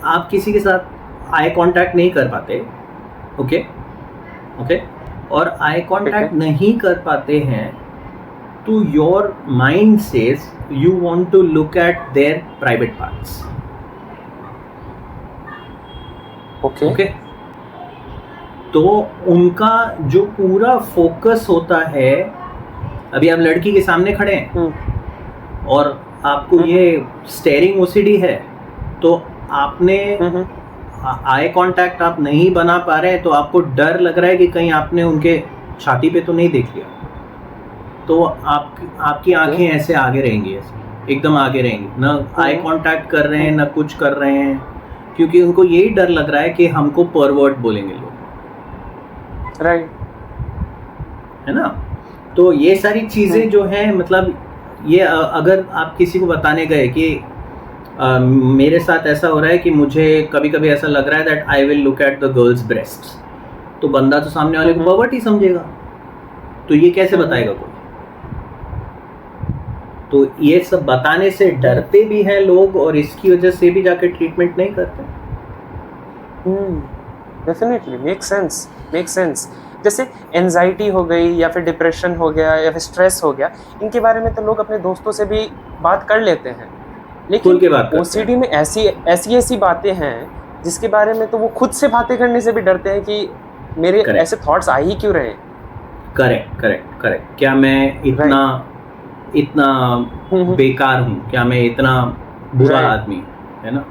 [SPEAKER 1] आप किसी के साथ आई कांटेक्ट नहीं कर पाते, ओके, और आई कांटेक्ट नहीं कर पाते हैं तो your mind says you want to look at their private parts. Okay, तो उनका जो पूरा फोकस होता है, अभी आप लड़की के सामने खड़े हैं और आपको ये स्टेयरिंग ओसीडी है, तो आपने आई कांटेक्ट आप नहीं बना पा रहे हैं, तो आपको डर लग रहा है कि कहीं आपने उनके छाती पे तो नहीं देख लिया, तो आपकी आंखें ऐसे आगे रहेंगी, ऐसे एकदम आगे रहेंगी, ना आई कांटेक्ट कर रहे हैं ना कुछ कर रहे हैं, क्योंकि उनको यही डर लग रहा है कि हमको परवर्ट बोलेंगे लोग,
[SPEAKER 2] राइट,
[SPEAKER 1] है ना। तो ये सारी चीज़ें जो हैं, मतलब ये अगर आप किसी को बताने गए कि मेरे साथ ऐसा हो रहा है कि मुझे कभी कभी ऐसा लग रहा है that I will look at the girls breast, तो बंदा तो सामने वाले को पर्वर्ट ही समझेगा, तो ये कैसे बताएगा कोई? तो ये सब बताने से डरते भी हैं लोग और इसकी वजह से भी जाके ट्रीटमेंट नहीं करते।
[SPEAKER 2] Definitely make sense. जैसे एंजाइटी हो गई या फिर डिप्रेशन हो गया या फिर स्ट्रेस हो गया, इनके बारे में तो लोग अपने दोस्तों से भी बात कर लेते हैं, लेकिन ओसीडी में ऐसी बातें हैं जिसके बारे में तो वो खुद से बातें करने से भी डरते हैं कि मेरे ऐसे थॉट्स आ ही क्यों रहे हैं।
[SPEAKER 1] करेक्ट। क्या मैं इतना बेकार हूँ, क्या मैं इतना बुरा आदमी, है ना?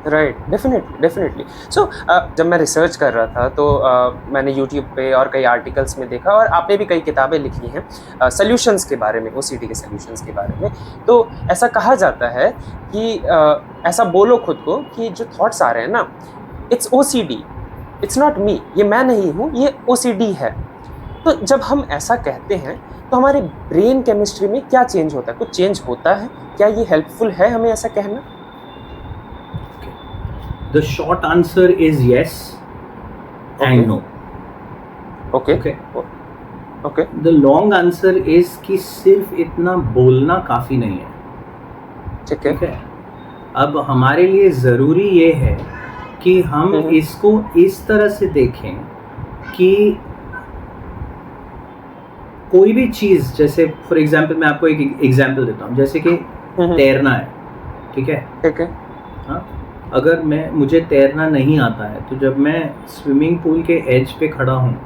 [SPEAKER 2] Right, definitely. सो जब मैं रिसर्च कर रहा था तो मैंने यूट्यूब पे और कई आर्टिकल्स में देखा, और आपने भी कई किताबें लिखी हैं सॉल्यूशंस के बारे में, ओसीडी के सॉल्यूशंस के बारे में। तो ऐसा कहा जाता है कि ऐसा बोलो खुद को कि जो थॉट्स आ रहे हैं ना, it's OCD, it's not me, ये मैं नहीं हूँ, ये ओसीडी है। तो जब हम ऐसा कहते हैं तो हमारे ब्रेन केमिस्ट्री में क्या चेंज होता है? कुछ चेंज होता है? क्या ये हेल्पफुल है हमें ऐसा कहना?
[SPEAKER 1] The short answer is yes and no.
[SPEAKER 2] Okay.
[SPEAKER 1] The long answer is कि सिर्फ इतना बोलना काफ़ी नहीं है।
[SPEAKER 2] ठीक है।
[SPEAKER 1] अब हमारे लिए ज़रूरी ये है कि हम इसको इस तरह से देखें कि कोई भी चीज़, जैसे फॉर एग्जांपल मैं आपको एक एग्जांपल देता हूँ, जैसे कि तैरना है, ठीक है। हाँ, अगर मुझे तैरना नहीं आता है तो जब मैं स्विमिंग पूल के एज पे खड़ा हूँ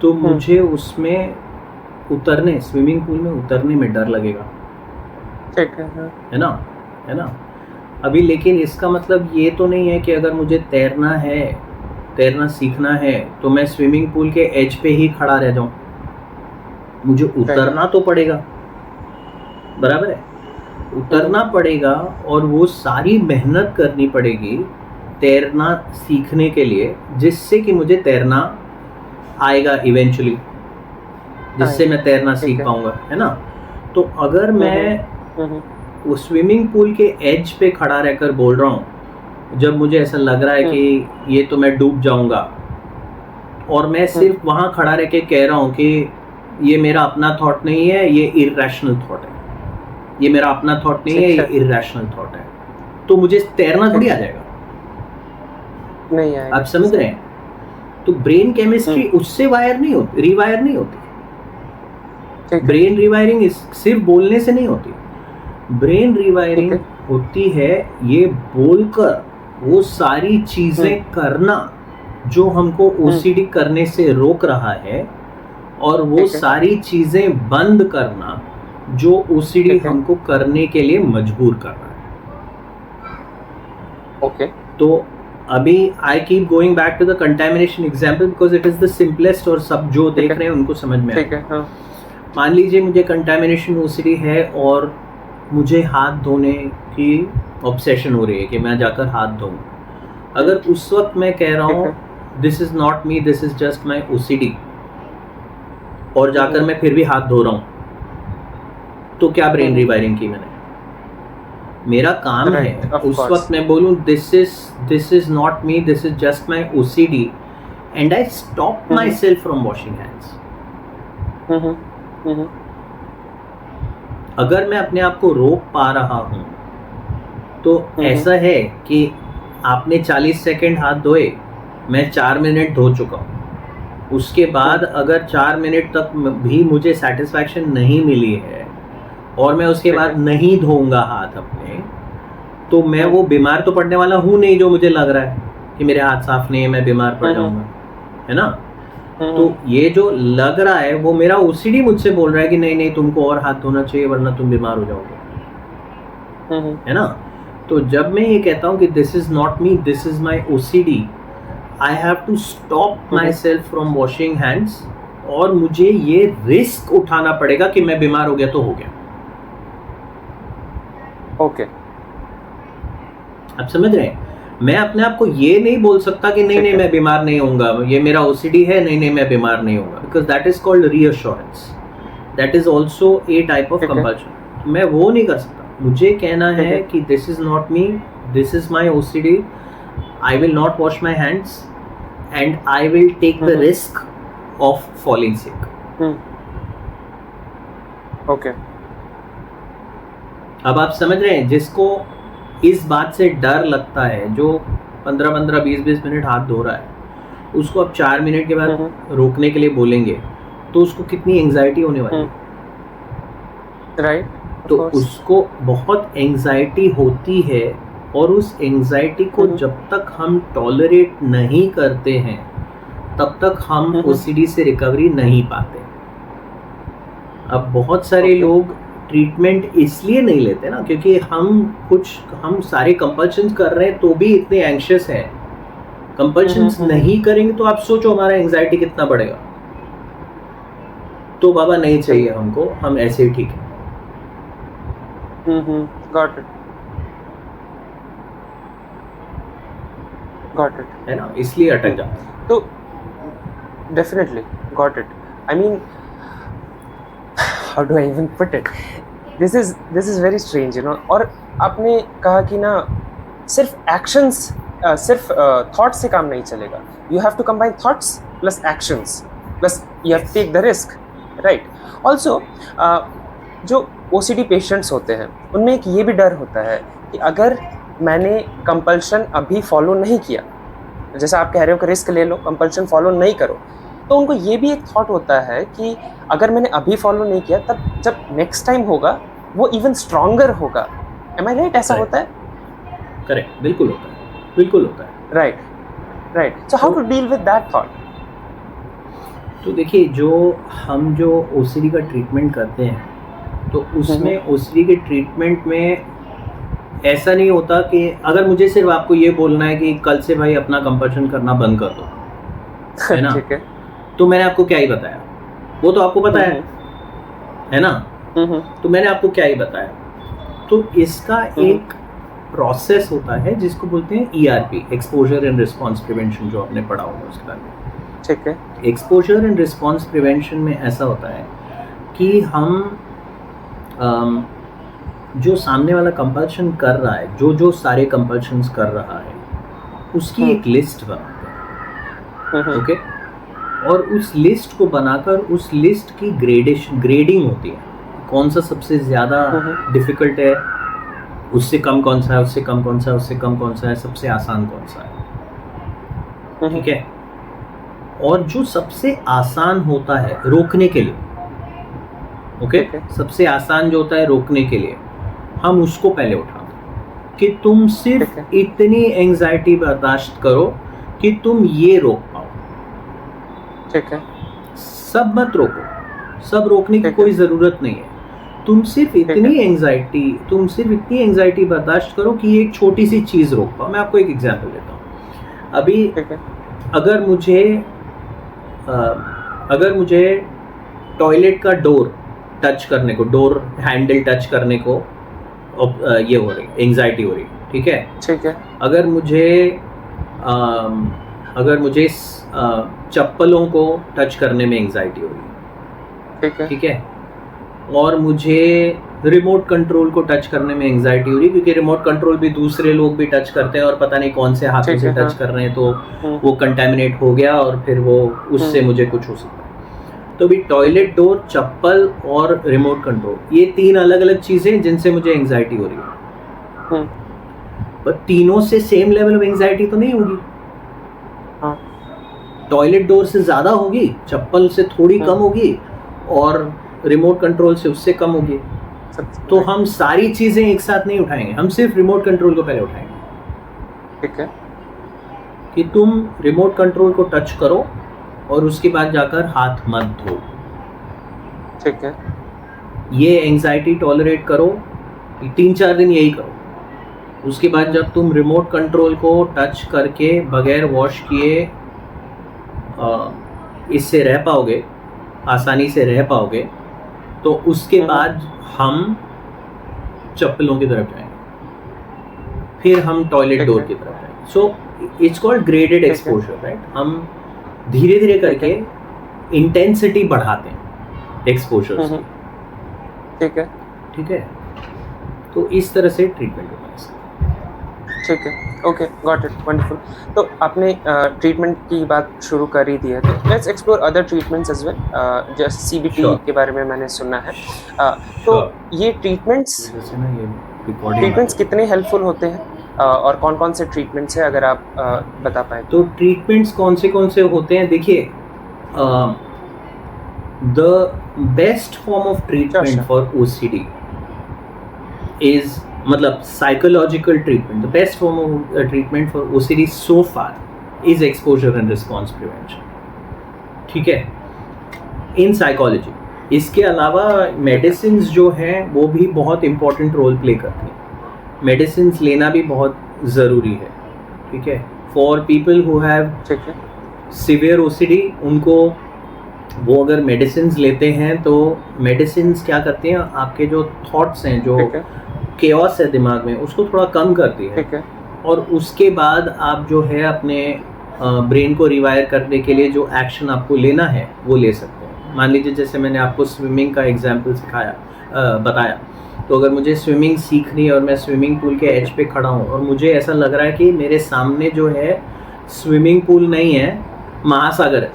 [SPEAKER 1] तो मुझे उसमें स्विमिंग पूल में उतरने में डर लगेगा,
[SPEAKER 2] ठीक है
[SPEAKER 1] ना? अभी लेकिन इसका मतलब ये तो नहीं है कि अगर मुझे तैरना सीखना है तो मैं स्विमिंग पूल के एज पे ही खड़ा रह जाऊँ। मुझे उतरना तो पड़ेगा, बराबर है, उतरना पड़ेगा और वो सारी मेहनत करनी पड़ेगी तैरना सीखने के लिए, जिससे कि मुझे तैरना आएगा इवेंचुअली, जिससे मैं तैरना सीख पाऊंगा, है ना? तो अगर मैं वो स्विमिंग पूल के एज पे खड़ा रहकर बोल रहा हूँ, जब मुझे ऐसा लग रहा है कि ये तो मैं डूब जाऊंगा, और मैं सिर्फ वहाँ खड़ा रह के कह रहा हूँ कि ये मेरा अपना थॉट नहीं है, ये इरैशनल थॉट है, ये मेरा अपना थॉट नहीं है, ये इरैशनल थॉट है, तो मुझे तैरना थोड़ी आ जाएगा,
[SPEAKER 2] नहीं आएगा।
[SPEAKER 1] आप समझ रहे हैं? तो ब्रेन केमिस्ट्री उससे रिवायर नहीं होती। ब्रेन रिवायरिंग सिर्फ बोलने से नहीं होती। ब्रेन रिवायरिंग होती है ये बोलकर वो सारी चीजें करना जो हमको ओसीडी करने से रोक रहा है, और वो सारी चीजें बंद करना जो ओसीडी हमको करने के लिए मजबूर कर रहा है। तो अभी I keep going back to the contamination example because it is the simplest, और सब जो देख रहे हैं उनको समझ में आएगा। मान लीजिए मुझे कंटामिनेशन ओसीडी है और मुझे हाथ धोने की ऑब्सेशन हो रही है कि मैं जाकर हाथ धोऊं। अगर उस वक्त मैं कह रहा हूँ this is not me, this is just my OCD, और जाकर मैं फिर भी हाथ धो रहा हूँ, तो क्या ब्रेन रिवायरिंग की मैंने? मेरा काम है उस वक्त मैं बोलूँ this is not me, this is just my OCD, and I stop myself from washing hands. अगर मैं अपने आप को रोक पा रहा हूँ तो ऐसा है कि आपने 40 सेकंड हाथ धोए, मैं 4 मिनट धो चुका हूँ। उसके बाद अगर 4 मिनट तक भी मुझे सेटिस्फैक्शन नहीं मिली है और मैं उसके बाद नहीं धोऊंगा हाथ अपने, तो मैं वो बीमार तो पड़ने वाला हूँ नहीं, जो मुझे लग रहा है कि मेरे हाथ साफ नहीं है, मैं बीमार पड़ जाऊंगा, है ना? तो ये जो लग रहा है वो मेरा ओसीडी मुझसे बोल रहा है कि नहीं तुमको और हाथ धोना चाहिए वरना तुम बीमार हो जाओगे, है ना? तो जब मैं ये कहता हूँ कि this is not me, this is my OCD, I have to stop myself from washing hands, और मुझे ये रिस्क उठाना पड़ेगा कि मैं बीमार हो गया तो हो गया। आप समझ रहे हैं? मैं अपने आप को ये नहीं बोल सकता कि नहीं मैं बीमार नहीं होऊंगा, ये मेरा ओसीडी है, नहीं मैं बीमार नहीं होऊंगा, because that is called reassurance, that is also a type of compulsion. मैं वो नहीं कर सकता। मुझे कहना
[SPEAKER 2] ठीक
[SPEAKER 1] है
[SPEAKER 2] है।
[SPEAKER 1] कि this is not me, this is my OCD, I will not wash my hands and I will take the risk of falling sick.
[SPEAKER 2] Okay.
[SPEAKER 1] अब आप समझ रहे हैं, जिसको इस बात से डर लगता है, जो 15-15 20-20 मिनट हाथ धो रहा है, उसको अब 4 मिनट के बाद रोकने के लिए बोलेंगे तो उसको कितनी एंग्जाइटी होने वाली है.
[SPEAKER 2] राइट.
[SPEAKER 1] तो उसको बहुत एंग्जाइटी होती है, और उस एंग्जाइटी को जब तक हम टॉलरेट नहीं करते हैं तब तक हम OCD से रिकवरी नहीं पाते. अब बहुत सारे लोग ट्रीटमेंट इसलिए नहीं लेते ना, क्योंकि हम सारे कंपल्शंस कर रहे हैं तो भी इतने एंग्शियस हैं. कंपल्शंस नहीं करेंगे तो आप सोचो हमारा एंग्जाइटी कितना बढ़ेगा. तो बाबा नहीं चाहिए हमको, हम ऐसे ही ठीक है.
[SPEAKER 2] Got it. Got it.
[SPEAKER 1] है ना, इसलिए अटक जाते हैं.
[SPEAKER 2] तो definitely got it. I mean, how do I even put it, this is very strange, you know. और आपने कहा कि ना सिर्फ एक्शंस, सिर्फ थॉट्स से काम नहीं चलेगा. You have to combine thoughts plus actions plus you have to take the risk, right. Also जो OCD पेशेंट्स होते हैं उनमें एक ये भी डर होता है कि अगर मैंने कंपल्शन अभी फॉलो नहीं किया, जैसा आप कह रहे हो कि रिस्क ले लो, कंपल्शन फॉलो नहीं करो, तो उनको ये भी एक थॉट होता है कि अगर मैंने अभी फॉलो नहीं किया तब जब नेक्स्ट टाइम होगा वो इवन स्ट्रॉन्गर होगा. एम आई राइट? ऐसा होता है?
[SPEAKER 1] करेक्ट, बिल्कुल होता है, बिल्कुल होता है.
[SPEAKER 2] Right. Right. So how to deal with that thought?
[SPEAKER 1] तो देखिए, हम जो OCD का ट्रीटमेंट करते हैं तो उसमें OCD के ट्रीटमेंट में ऐसा नहीं होता कि अगर मुझे सिर्फ आपको ये बोलना है कि कल से भाई अपना कंपल्शन करना बंद कर दो, है ना,
[SPEAKER 2] ठीक है,
[SPEAKER 1] तो मैंने आपको क्या ही बताया, वो तो आपको पता है ना. तो मैंने आपको क्या ही बताया. तो इसका एक प्रोसेस होता है जिसको बोलते हैं ERP, exposure and response prevention, जो आपने पढ़ा होगा उसके बारे में.
[SPEAKER 2] ठीक है.
[SPEAKER 1] एक्सपोजर एंड रिस्पॉन्स प्रिवेंशन में ऐसा होता है कि हम जो सामने वाला कंपल्शन कर रहा है, जो सारे कंपल्शंस कर रहा है, उसकी एक लिस्ट बनाते हैं. ओके. और उस लिस्ट को बनाकर उस लिस्ट की ग्रेडिंग होती है. कौन सा सबसे ज़्यादा डिफ़िकल्ट है, उससे कम कौन सा है, उससे कम कौन सा है, उससे कम कौन सा है, सबसे आसान कौन सा है. ठीक है. और जो सबसे आसान होता है रोकने के लिए, ओके, सबसे आसान जो होता है रोकने के लिए, हम उसको पहले उठाते हैं कि तुम सिर्फ इतनी एंग्जाइटी बर्दाश्त करो कि तुम ये रोक पाओ.
[SPEAKER 2] ठीक है.
[SPEAKER 1] सब मत रोको, सब रोकने की कोई ज़रूरत नहीं है. तुम सिर्फ इतनी एंग्जाइटी बर्दाश्त करो कि एक छोटी सी चीज़ रोक पाओ. मैं आपको एक एग्जांपल देता हूँ. अभी अगर मुझे टॉयलेट का डोर टच करने को, डोर हैंडल टच करने को ये हो रही, एंग्जाइटी हो रही, ठीक है.
[SPEAKER 2] ठीक है.
[SPEAKER 1] अगर मुझे चप्पलों को टच करने में एंग्जाइटी हो रही,
[SPEAKER 2] ठीक है.
[SPEAKER 1] ठीक है. और मुझे रिमोट कंट्रोल को टच करने में एंग्जाइटी हो रही, क्योंकि रिमोट कंट्रोल भी दूसरे लोग भी टच करते हैं और पता नहीं कौन से हाथों से टच कर रहे हैं, तो वो कंटेमिनेट हो गया और फिर वो उससे मुझे कुछ हो सकता है. तो भी टॉयलेट डोर, चप्पल और रिमोट कंट्रोल, ये 3 अलग अलग चीज़ें जिनसे मुझे एंग्जाइटी हो रही है. पर तीनों से सेम लेवल ऑफ एंग्जाइटी तो नहीं होगी. टॉयलेट डोर से ज़्यादा होगी, चप्पल से थोड़ी कम होगी और रिमोट कंट्रोल से उससे कम होगी. तो हम सारी चीज़ें एक साथ नहीं उठाएंगे, हम सिर्फ रिमोट कंट्रोल को पहले उठाएंगे.
[SPEAKER 2] ठीक है.
[SPEAKER 1] कि तुम रिमोट कंट्रोल को टच करो और उसके बाद जाकर हाथ मत धो.
[SPEAKER 2] ठीक है.
[SPEAKER 1] ये एंग्जाइटी टॉलरेट करो, 3-4 दिन यही करो. उसके बाद जब तुम रिमोट कंट्रोल को टच करके बगैर वॉश किए इससे रह पाओगे, आसानी से रह पाओगे, तो उसके बाद हम चप्पलों की तरफ जाएंगे, फिर हम टॉयलेट डोर की तरफ जाएंगे. So it's called graded exposure, right. हम धीरे धीरे करके इंटेंसिटी बढ़ाते हैं एक्सपोजर की.
[SPEAKER 2] ठीक है.
[SPEAKER 1] ठीक है. तो इस तरह से ट्रीटमेंट होता है इसका।
[SPEAKER 2] ठीक है, ओके, गॉट इट, वंडरफुल। तो आपने ट्रीटमेंट की बात शुरू कर ही दी है, तो let's explore other treatments as well. Just CBT
[SPEAKER 1] Sure.
[SPEAKER 2] के बारे में मैंने सुना है। तो
[SPEAKER 1] Sure.
[SPEAKER 2] ये ट्रीटमेंट्स
[SPEAKER 1] जैसे ना ये रिकॉर्डिंग
[SPEAKER 2] ट्रीटमेंट्स कितने हेल्पफुल होते हैं, और कौन कौन से ट्रीटमेंट्स हैं, अगर आप बता पाए
[SPEAKER 1] तो ट्रीटमेंट्स कौन से होते हैं, देखिए the best form of treatment
[SPEAKER 2] Sure.
[SPEAKER 1] For OCD is मतलब psychological treatment, the best form of treatment for OCD so far is exposure and response prevention, ठीक है, इन साइकोलॉजी। इसके अलावा मेडिसिन जो हैं वो भी बहुत इंपॉर्टेंट रोल प्ले करती हैं, मेडिसिन लेना भी बहुत ज़रूरी है, ठीक है, फॉर पीपल हु हैव
[SPEAKER 2] ठीक है,
[SPEAKER 1] सिवियर ओसीडी, उनको वो अगर मेडिसिन लेते हैं तो मेडिसिन क्या करती हैं, आपके जो थॉट्स हैं, जो
[SPEAKER 2] ठीक है,
[SPEAKER 1] केओस है दिमाग में, उसको थोड़ा कम करती है,
[SPEAKER 2] ठीक है,
[SPEAKER 1] और उसके बाद आप जो है अपने ब्रेन को रिवायर करने के लिए जो एक्शन आपको लेना है वो ले सकते हैं। मान लीजिए जैसे मैंने आपको स्विमिंग का एग्जांपल बताया, तो अगर मुझे स्विमिंग सीखनी है और मैं स्विमिंग पूल के एज पे खड़ा हूँ और मुझे ऐसा लग रहा है कि मेरे सामने जो है स्विमिंग पूल नहीं है, महासागर है,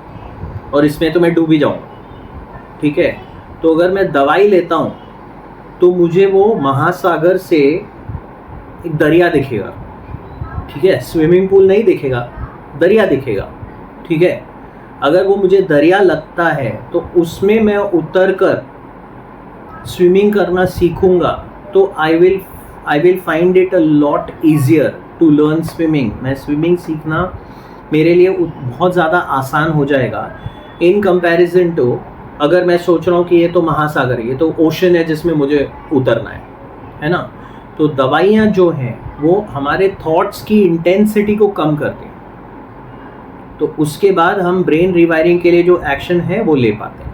[SPEAKER 1] और इसमें तो मैं डूब ही जाऊँगा, ठीक है, तो अगर मैं दवाई लेता हूँ तो मुझे वो महासागर से एक दरिया दिखेगा, ठीक है, स्विमिंग पूल नहीं दिखेगा, दरिया दिखेगा, ठीक है। अगर वो मुझे दरिया लगता है तो उसमें मैं उतर कर स्विमिंग करना सीखूंगा, तो I will find it a lot easier to learn swimming. मैं स्विमिंग सीखना मेरे लिए बहुत ज़्यादा आसान हो जाएगा इन कंपैरिजन टू अगर मैं सोच रहा हूँ कि ये तो महासागर है, ये तो ओशन है जिसमें मुझे उतरना है ना। तो दवाइयाँ जो हैं वो हमारे थॉट्स की इंटेंसिटी को कम करती हैं, तो उसके बाद हम ब्रेन रिवायरिंग के लिए जो एक्शन है वो ले पाते हैं।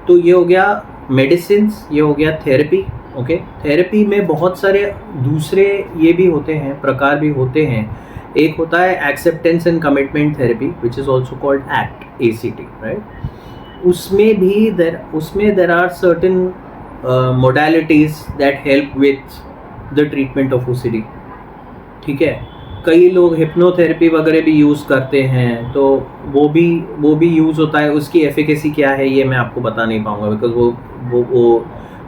[SPEAKER 1] तो ये हो गया मेडिसिन्स, ये हो गया थेरेपी, ओके। थेरेपी में बहुत सारे दूसरे ये भी होते हैं, प्रकार भी होते हैं। एक होता है acceptance and commitment therapy which is also called ACT, ACT, right. उसमें there are certain modalities that help with the treatment of OCD, ठीक है। कई लोग हिप्नोथेरेपी वगैरह भी यूज़ करते हैं, तो वो भी यूज़ होता है। उसकी एफिकेसी क्या है ये मैं आपको बता नहीं पाऊँगा, बिकॉज वो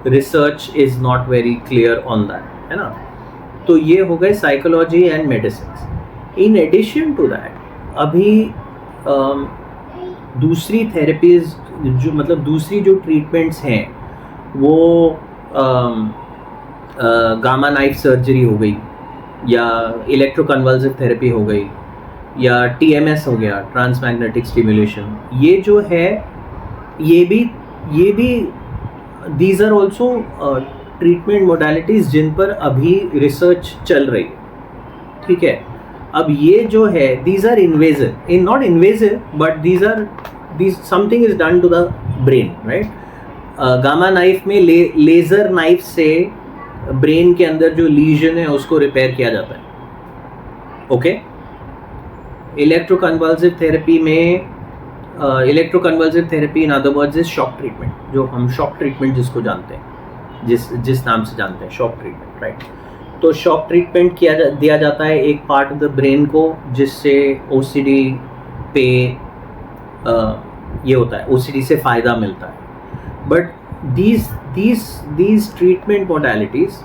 [SPEAKER 1] research is not very clear on that, है ना। तो ये हो गए psychology and medicine. In addition to that अभी दूसरी थेरेपीज जो मतलब दूसरी जो ट्रीटमेंट्स हैं वो गामा नाइफ सर्जरी हो गई, या इलेक्ट्रोकन्वल्सिव थेरेपी हो गई, या TMS हो गया, ट्रांस मैग्नेटिक स्टिमुलेशन। ये जो है ये भी these are also treatment modalities जिन पर अभी रिसर्च चल रही है, ठीक है। अब ये जो है these are invasive, not invasive but these something is done to the brain, right. Gamma knife में लेज़र नाइफ से ब्रेन के अंदर जो लीजन है उसको रिपेयर किया जाता है, ओके। इलेक्ट्रोकन्वल्सिव थेरेपी में electroconvulsive therapy in other words is shock treatment, जो हम शॉक ट्रीटमेंट जिसको जानते हैं, जिस नाम से जानते हैं, शॉक ट्रीटमेंट, राइट। तो शॉक ट्रीटमेंट दिया जाता है एक पार्ट ऑफ द ब्रेन को, जिससे OCD पे ये होता है, OCD से फ़ायदा मिलता है। But these treatment modalities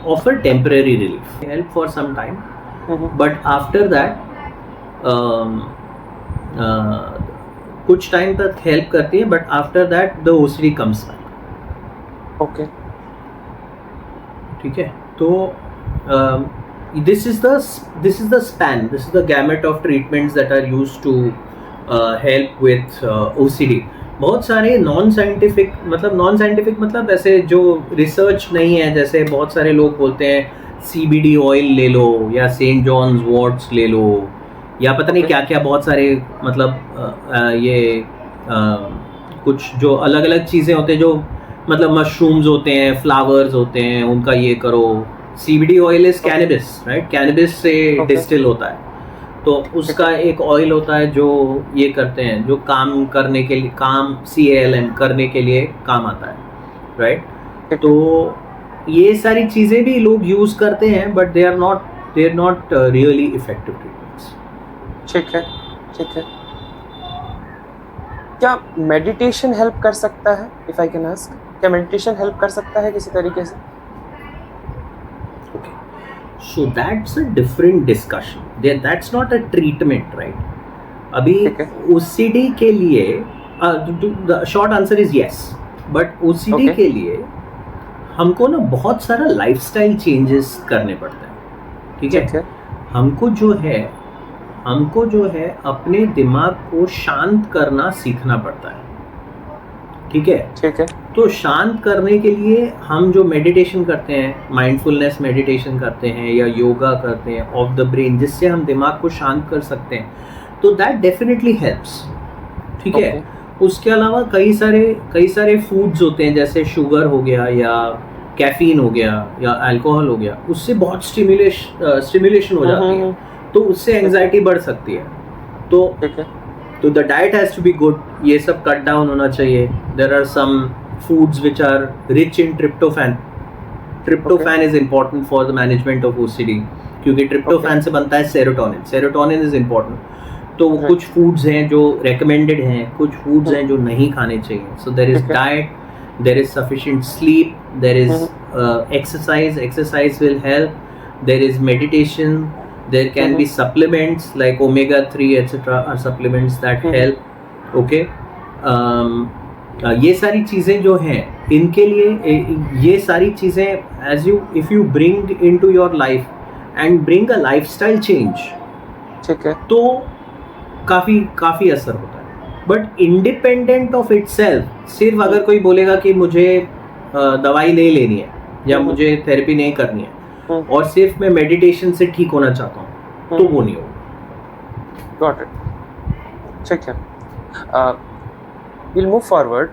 [SPEAKER 1] offer temporary relief, help for some time, but after that कुछ टाइम तक हेल्प करती है, but after that the OCD comes back,
[SPEAKER 2] okay,
[SPEAKER 1] ठीक है। तो this is the span, this is the gamut of treatments that are used to help with OCD. बहुत सारे नॉन साइंटिफिक मतलब ऐसे जो रिसर्च नहीं है, जैसे बहुत सारे लोग बोलते हैं CBD ऑयल ले लो, या सेंट जॉन्स वॉर्ट्स ले लो, या पता नहीं क्या क्या, बहुत सारे मतलब ये कुछ जो अलग अलग चीज़ें होते हैं, जो मतलब मशरूम्स होते हैं, फ्लावर्स होते हैं, उनका ये करो। CBD oil is cannabis, right, cannabis से डिस्टिल होता है, तो उसका एक ऑयल होता है जो ये करते हैं, जो काम करने के लिए, काम CALM करने के लिए काम आता है, राइट। तो ये सारी चीज़ें भी लोग यूज़ करते हैं, but they are not really effective treatments.
[SPEAKER 2] ठीक है, ठीक है। क्या मेडिटेशन हेल्प कर सकता है, इफ आई कैन आस्क? क्या मेडिटेशन हेल्प कर सकता है किसी तरीके से?
[SPEAKER 1] Okay, so that's a different discussion. That's not a treatment, right? अभी
[SPEAKER 2] ठीक है।
[SPEAKER 1] OCD के लिए the short answer is yes, but OCD
[SPEAKER 2] Okay.
[SPEAKER 1] के लिए हमको ना बहुत सारा लाइफस्टाइल चेंजेस करने पड़ते हैं, ठीक है? हमको जो है अपने दिमाग को शांत करना सीखना पड़ता है, ठीक है?
[SPEAKER 2] ठीक है।
[SPEAKER 1] तो शांत करने के लिए हम जो मेडिटेशन करते हैं, माइंडफुलनेस मेडिटेशन करते हैं या योगा करते हैं ऑफ द ब्रेन, जिससे हम दिमाग को शांत कर सकते हैं, तो दैट डेफिनेटली हेल्प्स, ठीक है? उसके अलावा कई सारे फूड्स होते हैं, जैसे शुगर हो गया या कैफीन हो गया या अल्कोहल हो गया, उससे बहुत स्टिमुलेशन हो जाती है, तो उससे एंजाइटी बढ़ सकती है। तो the diet has to be good, ये सब कट डाउन होना चाहिए। There are some foods which are rich in tryptophan is important for the management of OCD, क्योंकि ट्रिप्टोफैन से बनता है सेरोटोनिन इज इम्पॉर्टेंट। तो कुछ फूड्स हैं जो रेकमेंडेड हैं, कुछ फूड्स हैं जो नहीं खाने चाहिए। So there is diet, there is sufficient sleep, there is exercise will help, there is meditation, there can be supplements like omega-3 etc. are supplements that help, okay? ये सारी चीज़ें जो हैं, इनके लिए ये सारी चीज़ें if you bring into your life and bring a lifestyle change,
[SPEAKER 2] ठीक है,
[SPEAKER 1] तो काफ़ी असर होता है। बट इंडिपेंडेंट ऑफ इटसेल्फ, सिर्फ अगर कोई बोलेगा कि मुझे दवाई नहीं लेनी है या मुझे थेरेपी नहीं करनी है और सिर्फ मैं मेडिटेशन से ठीक होना चाहता हूँ, तो वो नहीं होगा।
[SPEAKER 2] गॉट इट, ठीक है। विल मूव फॉरवर्ड,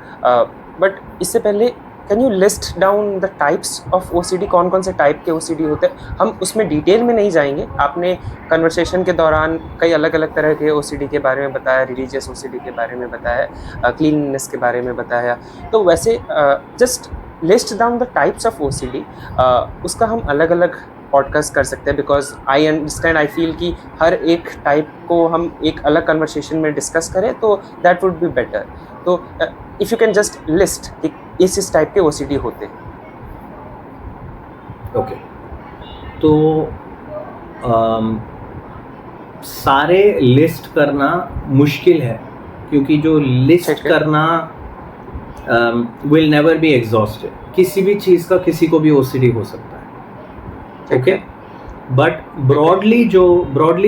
[SPEAKER 2] बट इससे पहले can you list down the types of OCD? कौन कौन से टाइप के OCD होते हैं? हम उसमें डिटेल में नहीं जाएंगे। आपने कन्वर्सेशन के दौरान कई अलग अलग तरह के OCD के बारे में बताया, रिलीजियस OCD के बारे में बताया, क्लीननेस के बारे में बताया। तो वैसे just list down the types of OCD, उसका हम अलग अलग पॉडकास्ट कर सकते हैं, because I understand, I feel कि हर एक टाइप को हम एक अलग कन्वर्सेशन में डिस्कस करें तो दैट वुड बी बेटर। तो if you can just list कि इस टाइप के OCD होते हैं।
[SPEAKER 1] ओके, तो सारे लिस्ट करना मुश्किल है, क्योंकि जो लिस्ट करना विल नेवर बी एग्जॉस्टेड। किसी भी चीज़ का किसी को भी OCD हो सकता है, ओके? बट ब्रॉडली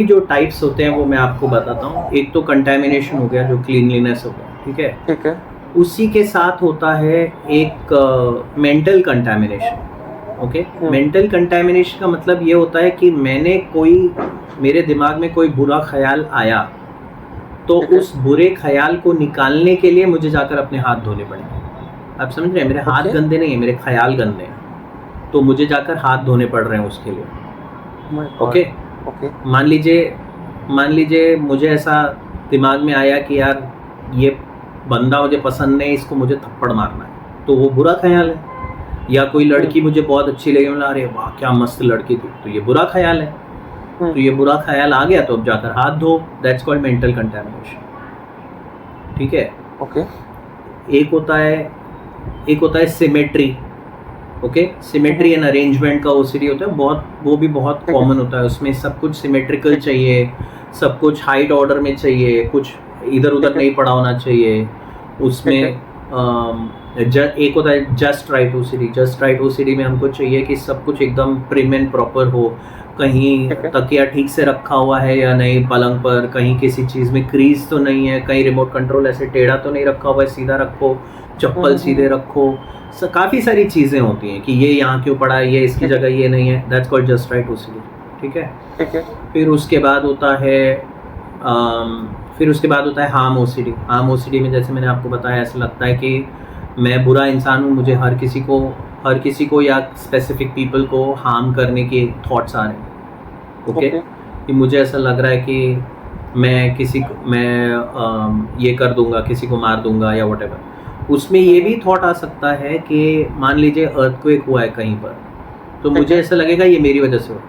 [SPEAKER 1] जो टाइप्स होते हैं वो मैं आपको बताता हूँ। एक तो कंटेमिनेशन हो गया, जो क्लीनलीनेस हो गया, ठीक है?
[SPEAKER 2] ठीक है।
[SPEAKER 1] उसी के साथ होता है एक mental contamination, okay? Mental contamination का मतलब ये होता है कि मेरे दिमाग में कोई बुरा ख्याल आया, तो उस बुरे ख्याल को निकालने के लिए मुझे जाकर अपने हाथ धोने पड़ेंगे। आप समझ रहे हैं? मेरे हाथ गंदे नहीं है, मेरे ख्याल गंदे हैं, तो मुझे जाकर हाथ धोने पड़ रहे हैं उसके लिए, ओके? मान लीजिए मुझे ऐसा दिमाग में आया कि यार ये बंदा मुझे पसंद नहीं, इसको मुझे थप्पड़ मारना है, तो वो बुरा ख्याल है। या कोई लड़की मुझे बहुत अच्छी लगी, मतलब अरे वाह क्या मस्त लड़की थी, तो ये बुरा ख्याल है। तो ये बुरा ख्याल आ गया, तो अब जाकर हाथ धो, दैट्स कॉल्ड मेंटल कंटेमिनेशन, ठीक है?
[SPEAKER 2] ओके।
[SPEAKER 1] एक होता है symmetry, okay? Symmetry and arrangement का OCD होता है, वो भी बहुत कॉमन होता है। उसमें सब कुछ सिमेट्रिकल चाहिए, सब कुछ हाइट ऑर्डर में चाहिए, कुछ इधर उधर नहीं पड़ा होना चाहिए। उसमें एक होता है just right OCD। Just right OCD में हमको चाहिए कि सब कुछ एकदम प्रिम एंड प्रॉपर हो, कहीं तकिया ठीक से रखा हुआ है या नहीं पलंग पर, कहीं किसी चीज़ में क्रीज तो नहीं है, कहीं रिमोट कंट्रोल ऐसे टेढ़ा तो नहीं रखा हुआ है, सीधा रखो, चप्पल सीधे रखो। काफ़ी सारी चीज़ें होती हैं कि ये यहाँ क्यों पड़ा है, ये इसकी जगह ये नहीं है, that's called just right OCD, ठीक है? फिर उसके बाद होता है हार्म OCD। हार्म OCD में जैसे मैंने आपको बताया, ऐसा लगता है कि मैं बुरा इंसान हूँ, मुझे हर किसी को या स्पेसिफिक पीपल को हार्म करने के थॉट्स आ रहे हैं, ओके? कि मुझे ऐसा लग रहा है कि मैं ये कर दूंगा, किसी को मार दूंगा या व्हाटएवर। उसमें ये भी थॉट आ सकता है कि मान लीजिए अर्थक्वेक हुआ है कहीं पर, तो
[SPEAKER 2] ठीक
[SPEAKER 1] मुझे
[SPEAKER 2] है।
[SPEAKER 1] ऐसा लगेगा ये मेरी वजह से हुआ,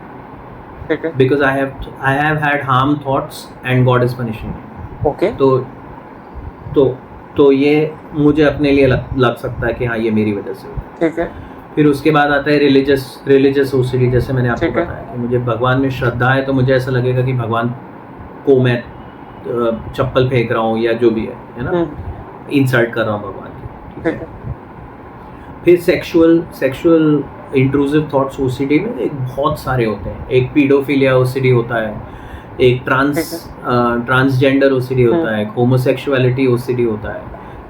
[SPEAKER 2] ठीक है।
[SPEAKER 1] Because I have had harm thoughts and God is punishing me.
[SPEAKER 2] Okay.
[SPEAKER 1] तो ये मुझे अपने लिए लग सकता है कि हाँ ये मेरी वजह से हुआ।
[SPEAKER 2] ठीक है।
[SPEAKER 1] फिर उसके बाद आता है रिलीजियस ओसीडी, जैसे मैंने आपको
[SPEAKER 2] ठीक है।
[SPEAKER 1] बताया कि मुझे भगवान में श्रद्धा है, तो मुझे ऐसा लगेगा कि भगवान को मैं चप्पल फेंक रहा हूँ या जो भी है ना, इंसल्ट कर रहा हूँ भगवान की। ठीक है। फिर सेक्सुअल इंट्रूसिव थॉट्स ओसीडी में एक बहुत सारे होते हैं। एक पीडोफिलिया ओसीडी होता है, एक ट्रांसजेंडर ओसीडी होता है, एक होमोसेक्सुअलिटी ओसीडी होता है,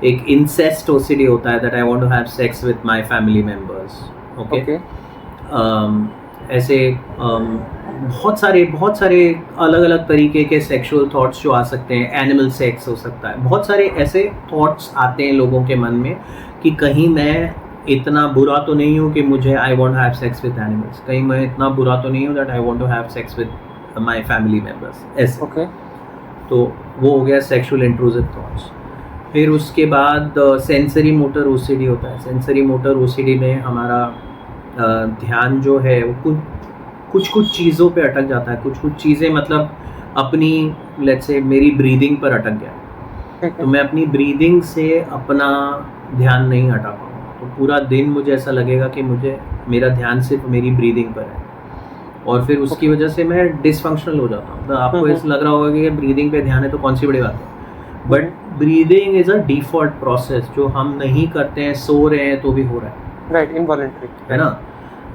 [SPEAKER 1] एक इंसेस्ट ओसीडी होता है, that I want to have sex with my family members. Okay. ऐसे बहुत सारे अलग अलग तरीके के सेक्सुअल थॉट्स जो आ सकते हैं। एनिमल सेक्स हो सकता है, बहुत सारे ऐसे थॉट्स आते हैं लोगों के मन में कि कहीं मैं इतना बुरा तो नहीं हूँ कि मुझे I want to have sex with animals, कहीं मैं इतना बुरा तो नहीं हूँ that I want to have sex with my family members, ऐसे।
[SPEAKER 2] ओके।
[SPEAKER 1] तो वो हो गया सेक्सुअल इंट्रूसिव थॉट्स। फिर उसके बाद सेंसरी मोटर ओसीडी होता है। सेंसरी मोटर ओसीडी में हमारा ध्यान जो है वो कुछ चीज़ों पे अटक जाता है। कुछ चीज़ें मतलब अपनी, लेट्स से मेरी ब्रीदिंग पर अटक गया, तो मैं अपनी ब्रीदिंग से अपना ध्यान नहीं हटा पाऊँगा, तो पूरा दिन मुझे ऐसा लगेगा कि मेरा ध्यान सिर्फ मेरी ब्रीदिंग पर है, और फिर उसकी वजह से मैं डिसफंक्शनल हो जाता हूँ। तो आपको ऐसा लग रहा होगा कि ब्रीदिंग पे ध्यान है तो कौन सी बड़ी बात है, but breathing is a default process जो हम नहीं करते हैं, सो रहे हैं तो भी हो रहा है,
[SPEAKER 2] राइट, इनवॉलंटरी,
[SPEAKER 1] है ना।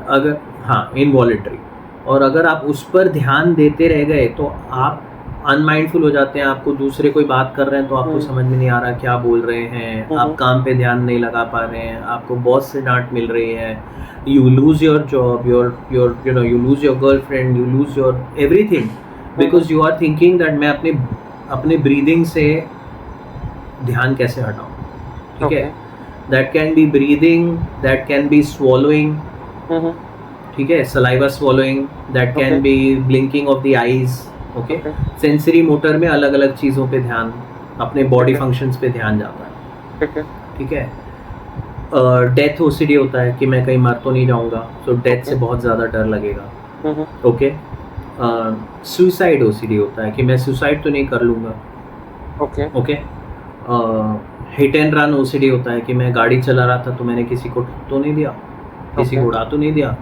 [SPEAKER 1] अगर इनवॉलंटरी, और अगर आप उस पर ध्यान देते रह गए तो आप अनमाइंडफुल हो जाते हैं। आपको दूसरे कोई बात कर रहे हैं तो आपको समझ में नहीं आ रहा क्या बोल रहे हैं, आप काम पे ध्यान नहीं लगा पा रहे हैं, आपको बॉस से डांट मिल रही है, you lose your job, you lose your girlfriend, you lose your everything because you are thinking that मैं अपने breathing से ध्यान कैसे हटाऊं। ठीक है, that can be breathing, that can be swallowing, ठीक है, saliva swallowing, that can be blinking of the eyes। Okay. Sensory motor में अलग अलग चीज़ों पे ध्यान, अपने बॉडी फंक्शंस पे ध्यान जाता है। ठीक है। डेथ ओसीडी होता है कि मैं कहीं मर तो नहीं जाऊंगा, तो डेथ से बहुत ज़्यादा डर लगेगा। ओके। सुसाइड ओसीडी होता है कि मैं सुसाइड तो नहीं कर लूँगा। Okay. Hit and run OCD होता है कि मैं गाड़ी चला रहा था तो मैंने किसी को ठोक तो नहीं दिया, किसी को उड़ा तो नहीं दिया,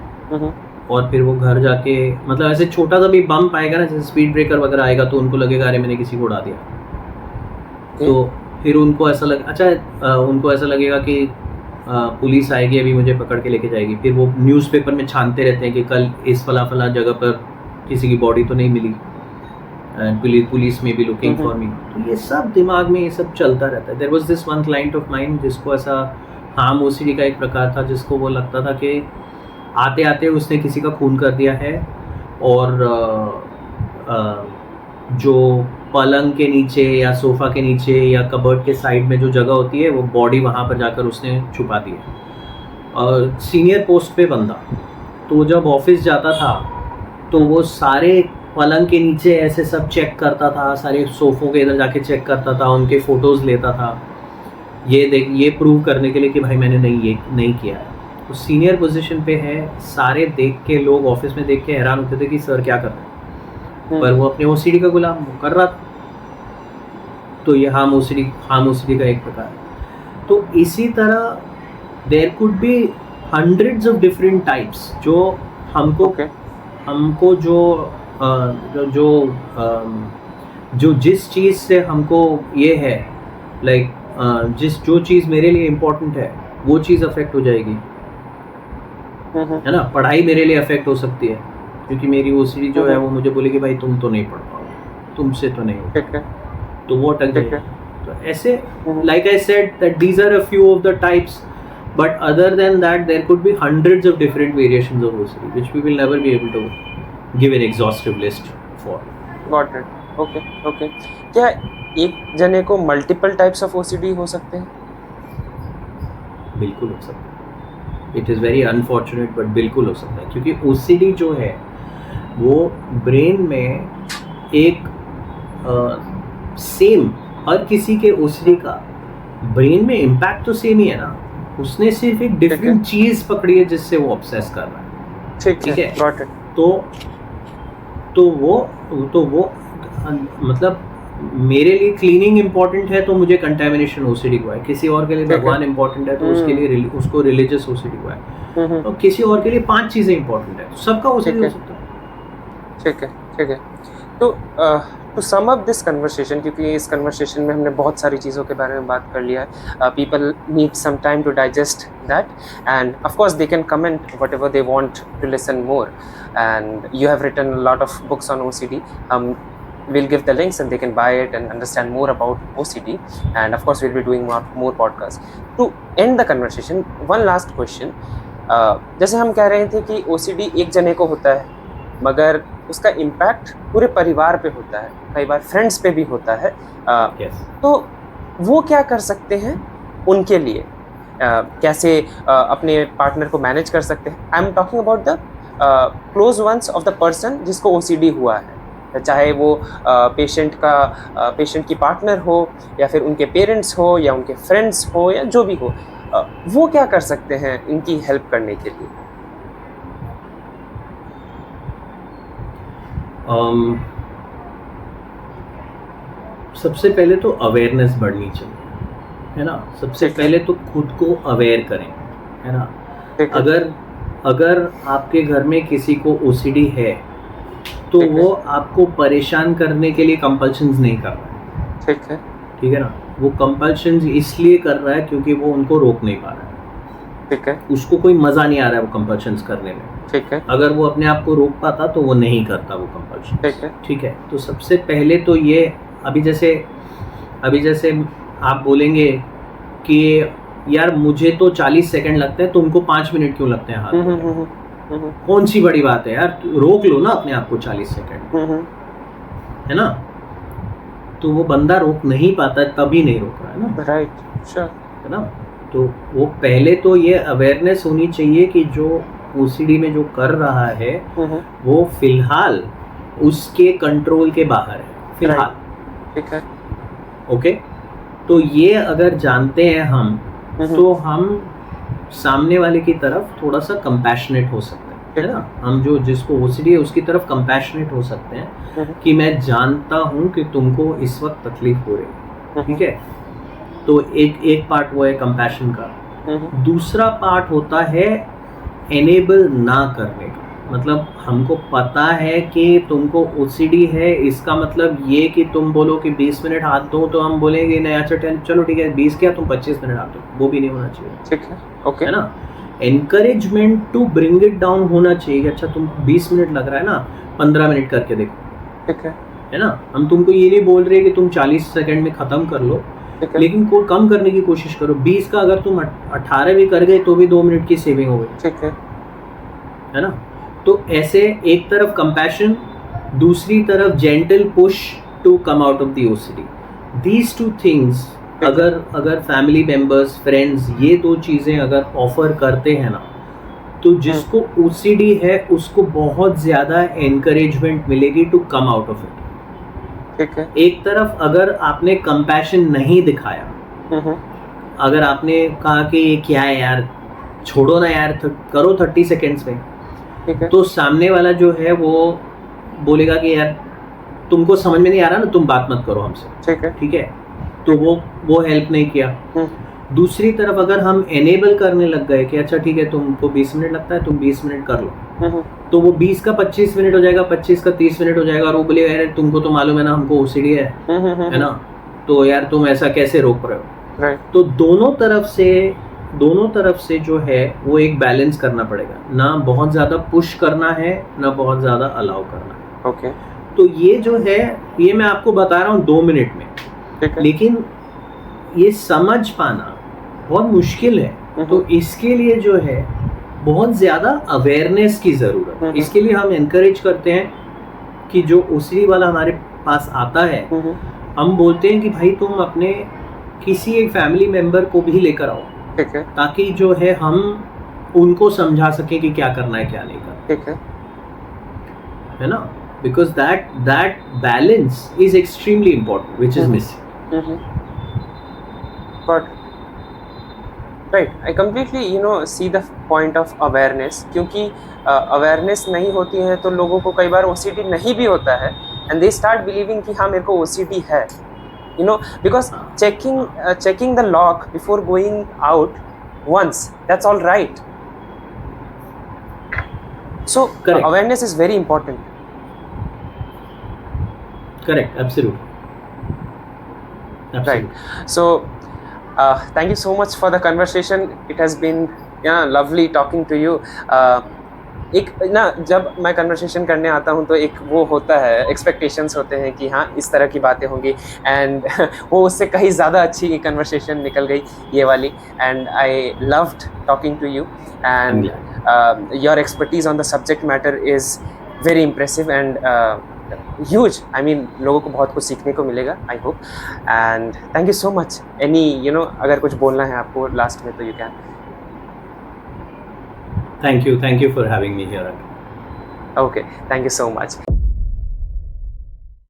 [SPEAKER 1] और फिर वो घर जाके मतलब ऐसे छोटा सा भी बम्प आएगा ना, जैसे स्पीड ब्रेकर वगैरह आएगा तो उनको लगेगा अरे मैंने किसी को उड़ा दिया। तो फिर उनको ऐसा उनको ऐसा लगेगा कि पुलिस आएगी अभी मुझे पकड़ के लेके जाएगी। फिर वो न्यूज़पेपर में छानते रहते हैं कि कल इस फला जगह पर किसी की बॉडी तो नहीं मिली, पुलिस में भी लुकिंग फॉर मी। तो ये सब दिमाग में ये सब चलता रहता है। There was this one client of mind जिसको ऐसा हार्म ओसीडी का एक प्रकार था, जिसको वो लगता था कि आते आते उसने किसी का खून कर दिया है, और जो पलंग के नीचे या सोफ़ा के नीचे या कबर्ड के साइड में जो जगह होती है वो बॉडी वहाँ पर जाकर उसने छुपा दी है। और सीनियर पोस्ट पे बंदा, तो जब ऑफिस जाता था तो वो सारे पलंग के नीचे ऐसे सब चेक करता था, सारे सोफ़ों के इधर जाके चेक करता था, उनके फ़ोटोज़ लेता था, ये प्रूव करने के लिए कि भाई मैंने नहीं किया है। तो सीनियर पोजीशन पे है, सारे देख के लोग ऑफिस में देख के हैरान होते थे कि सर क्या कर रहे हैं, पर वो अपने ओसीडी का गुलाम कर रहा था। तो ये हार्म ओसीडी का एक प्रकार है। तो इसी तरह there could be hundreds of different types जो हमको जो जिस चीज़ से हमको ये है लाइक जो चीज़ मेरे लिए इम्पोर्टेंट है वो चीज़ अफेक्ट हो जाएगी, है ना। पढ़ाई मेरे लिए अफेक्ट हो सकती है क्योंकि मेरी ओसीडी जो है वो मुझे बोलेगी भाई तुम तो नहीं पढ़ पाओगे, तुमसे तो नहीं होगा, तो वो अटक जाएगा। तो ऐसे like I said that these are a few of the types, but other than that there could be hundreds of different variations of OCD which we will never be able to give an exhaustive list for.
[SPEAKER 2] Got it. Okay. क्या एक जने को मल्टीपल टाइप्स ऑफ ओसीडी हो सकते हैं?
[SPEAKER 1] बिल्कुल हो सकता है। It is very unfortunate but बिल्कुल हो सकता है, क्योंकि ओसीडी जो है वो ब्रेन में एक सेम हर किसी के ओसीडी का ब्रेन में इम्पैक्ट तो सेम ही है ना, उसने सिर्फ एक डिफरेंट चीज पकड़ी है जिससे वो ऑब्सेस कर रहा है। ठीक है,
[SPEAKER 2] गॉट इट।
[SPEAKER 1] तो वो मतलब मेरे लिए क्लीनिंग इम्पोर्टेंट है तो मुझे कंटेमिनेशन ओसीडी हुआ है, किसी और के लिए भगवान इम्पोर्टेंट है तो उसके लिए उसको रिलीजियस ओसीडी हुआ है, और किसी और के लिए 5 चीजें इम्पोर्टेंट है, तो सबका ओसीडी हो सकता है।
[SPEAKER 2] ठीक है। तो to sum up this conversation, क्योंकि इस कन्वर्सेशन में हमने बहुत सारी चीज़ों के बारे में बात कर लिया है, people need some time to digest that, and of course they can comment whatever they want to listen more, and you have written a lot of books on OCD. We'll give the links and they can buy it and understand more about OCD, and of course we'll be doing more podcasts. To end the conversation, one last question. जैसे हम कह रहे थे कि OCD एक जने को होता है, मगर उसका इम्पैक्ट पूरे परिवार पे होता है, कई बार फ्रेंड्स पे भी होता है। तो वो क्या कर सकते हैं उनके लिए, कैसे अपने पार्टनर को मैनेज कर सकते हैं? I am talking about the close ones of the person जिसको OCD हुआ है, चाहे वो पेशेंट की पार्टनर हो, या फिर उनके पेरेंट्स हो, या उनके फ्रेंड्स हो, या जो भी हो, वो क्या कर सकते हैं इनकी हेल्प करने के लिए?
[SPEAKER 1] सबसे पहले तो अवेयरनेस बढ़नी चाहिए, है ना। सबसे पहले तो खुद को अवेयर करें, है ना। अगर आपके घर में किसी को OCD है तो वो आपको परेशान करने के लिए कंपल्शंस नहीं कर रहा है, ठीक है ना। वो कंपल्शंस इसलिए कर रहा है क्योंकि वो उनको रोक नहीं पा रहा है,
[SPEAKER 2] ठीक है।
[SPEAKER 1] उसको कोई मज़ा नहीं आ रहा है वो कंपल्शंस करने में,
[SPEAKER 2] ठीक है।
[SPEAKER 1] अगर वो अपने आप को रोक पाता तो वो नहीं करता वो कंपल्शन, ठीक है। तो सबसे पहले तो ये, अभी जैसे आप बोलेंगे कि यार मुझे तो 40 सेकंड लगते हैं, तुमको 5 मिनट क्यों लगते हैं हाथ, कौन सी बड़ी बात है यार, रोक लो ना अपने आप को 40 सेकंड, है ना। तो वो बंदा रोक नहीं पाता, तभी नहीं रोक रहा है ना,
[SPEAKER 2] राइट, श्योर,
[SPEAKER 1] है ना। तो वो पहले तो ये अवेयरनेस होनी चाहिए कि जो OCD में जो कर रहा है वो फिलहाल उसके कंट्रोल के बाहर है फिलहाल, ठीक है, ओके। तो ये अगर जानते हैं हम, तो हम सामने वाले की तरफ थोड़ा सा कंपैशनेट हो सकते हैं, है ना। हम जो जिसको OCD है उसकी तरफ कंपैशनेट हो सकते हैं कि मैं जानता हूँ कि तुमको इस वक्त तकलीफ हो रही है, ठीक है। तो एक पार्ट वो है कंपैशन का। दूसरा पार्ट होता है एनेबल ना करने का, मतलब हमको पता है कि तुमको OCD है, इसका मतलब ये कि तुम बोलो कि 20 मिनट हाथ दो तो हम बोलेंगे नहीं, अच्छा चलो ठीक है 20 क्या तुम 25 मिनट हाथ दो, वो भी नहीं होना चाहिए,
[SPEAKER 2] ठीक है, ओके,
[SPEAKER 1] है ना। Encouragement to bring it down होना चाहिए कि अच्छा तुम 20 मिनट लग रहा है ना, 15 मिनट करके देखो,
[SPEAKER 2] ठीक
[SPEAKER 1] है ना। हम तुमको ये नहीं बोल रहे कि तुम 40 सेकंड में ख़त्म कर लो, लेकिन को कम करने की कोशिश करो। 20 का अगर तुम 18 भी कर गए तो भी 2 मिनट की सेविंग हो गई,
[SPEAKER 2] ठीक
[SPEAKER 1] है ना। तो ऐसे एक तरफ कंपैशन, दूसरी तरफ gentle push to come out of the OCD। These 2 things अगर फैमिली मेंबर्स, फ्रेंड्स, ये 2 चीज़ें अगर ऑफर करते हैं ना, तो जिसको OCD है उसको बहुत ज़्यादा एनकरेजमेंट मिलेगी to come out of it,
[SPEAKER 2] ठीक है। एक
[SPEAKER 1] तरफ अगर आपने कंपैशन नहीं दिखाया, अगर आपने कहा कि ये क्या है यार, छोड़ो ना यार, करो 30 सेकेंड्स में, तो सामने वाला जो है वो बोलेगा कि यार तुमको समझ में नहीं आ रहा ना, तुम बात मत करो हमसे, ठीक है। तो वो हेल्प नहीं किया। दूसरी तरफ अगर हम एनेबल करने लग गए कि अच्छा ठीक है तुमको 20 मिनट लगता है, तुम 20 मिनट कर लो, तो वो 20 का 25 मिनट हो जाएगा, 25 का 30 मिनट हो जाएगा, और वो बोलेगा यार तुमको तो मालूम है ना हमको OCD है ना, तो यार तुम ऐसा कैसे रोक रहे हो। तो दोनों तरफ से जो है वो एक बैलेंस करना पड़ेगा, ना बहुत ज़्यादा पुश करना है, ना बहुत ज़्यादा अलाउ करना है,
[SPEAKER 2] ओके।
[SPEAKER 1] तो ये जो है ये मैं आपको बता रहा हूँ 2 मिनट में, लेकिन ये समझ पाना बहुत मुश्किल है। तो इसके लिए जो है बहुत ज़्यादा अवेयरनेस की ज़रूरत है। इसके लिए हम एनकरेज करते हैं कि जो OCD वाला हमारे पास आता है, हम बोलते हैं कि भाई तुम अपने किसी एक फैमिली मेंबर को भी लेकर आओ,
[SPEAKER 2] ठीक है,
[SPEAKER 1] ताकि जो है हम उनको समझा सकें कि क्या करना है क्या नहीं करना,
[SPEAKER 2] ठीक
[SPEAKER 1] है ना। Because that balance is extremely important, which is missing.
[SPEAKER 2] Got right, I completely see the point of awareness, क्योंकि अवेयरनेस नहीं होती है तो लोगों को कई बार ओसीडी नहीं भी होता है, एंड दे स्टार्ट बिलीविंग कि हाँ मेरे को ओसीडी है, because checking the lock before going out once, that's all right. So
[SPEAKER 1] Correct.
[SPEAKER 2] awareness is very important.
[SPEAKER 1] Correct, absolutely.
[SPEAKER 2] Right. So thank you so much for the conversation. It has been lovely talking to you. एक ना जब मैं कन्वर्सेशन करने आता हूँ तो एक वो होता है, एक्सपेक्टेशंस होते हैं कि हाँ इस तरह की बातें होंगी, एंड वो उससे कहीं ज़्यादा अच्छी कन्वर्सेशन निकल गई ये वाली, and I loved talking to you, and your expertise on the subject matter is very impressive and huge. I mean लोगों को बहुत कुछ सीखने को मिलेगा, I hope, and thank you so much. Any अगर कुछ बोलना है आपको लास्ट में तो you can.
[SPEAKER 1] Thank you for having me here.
[SPEAKER 2] Okay, thank you so much.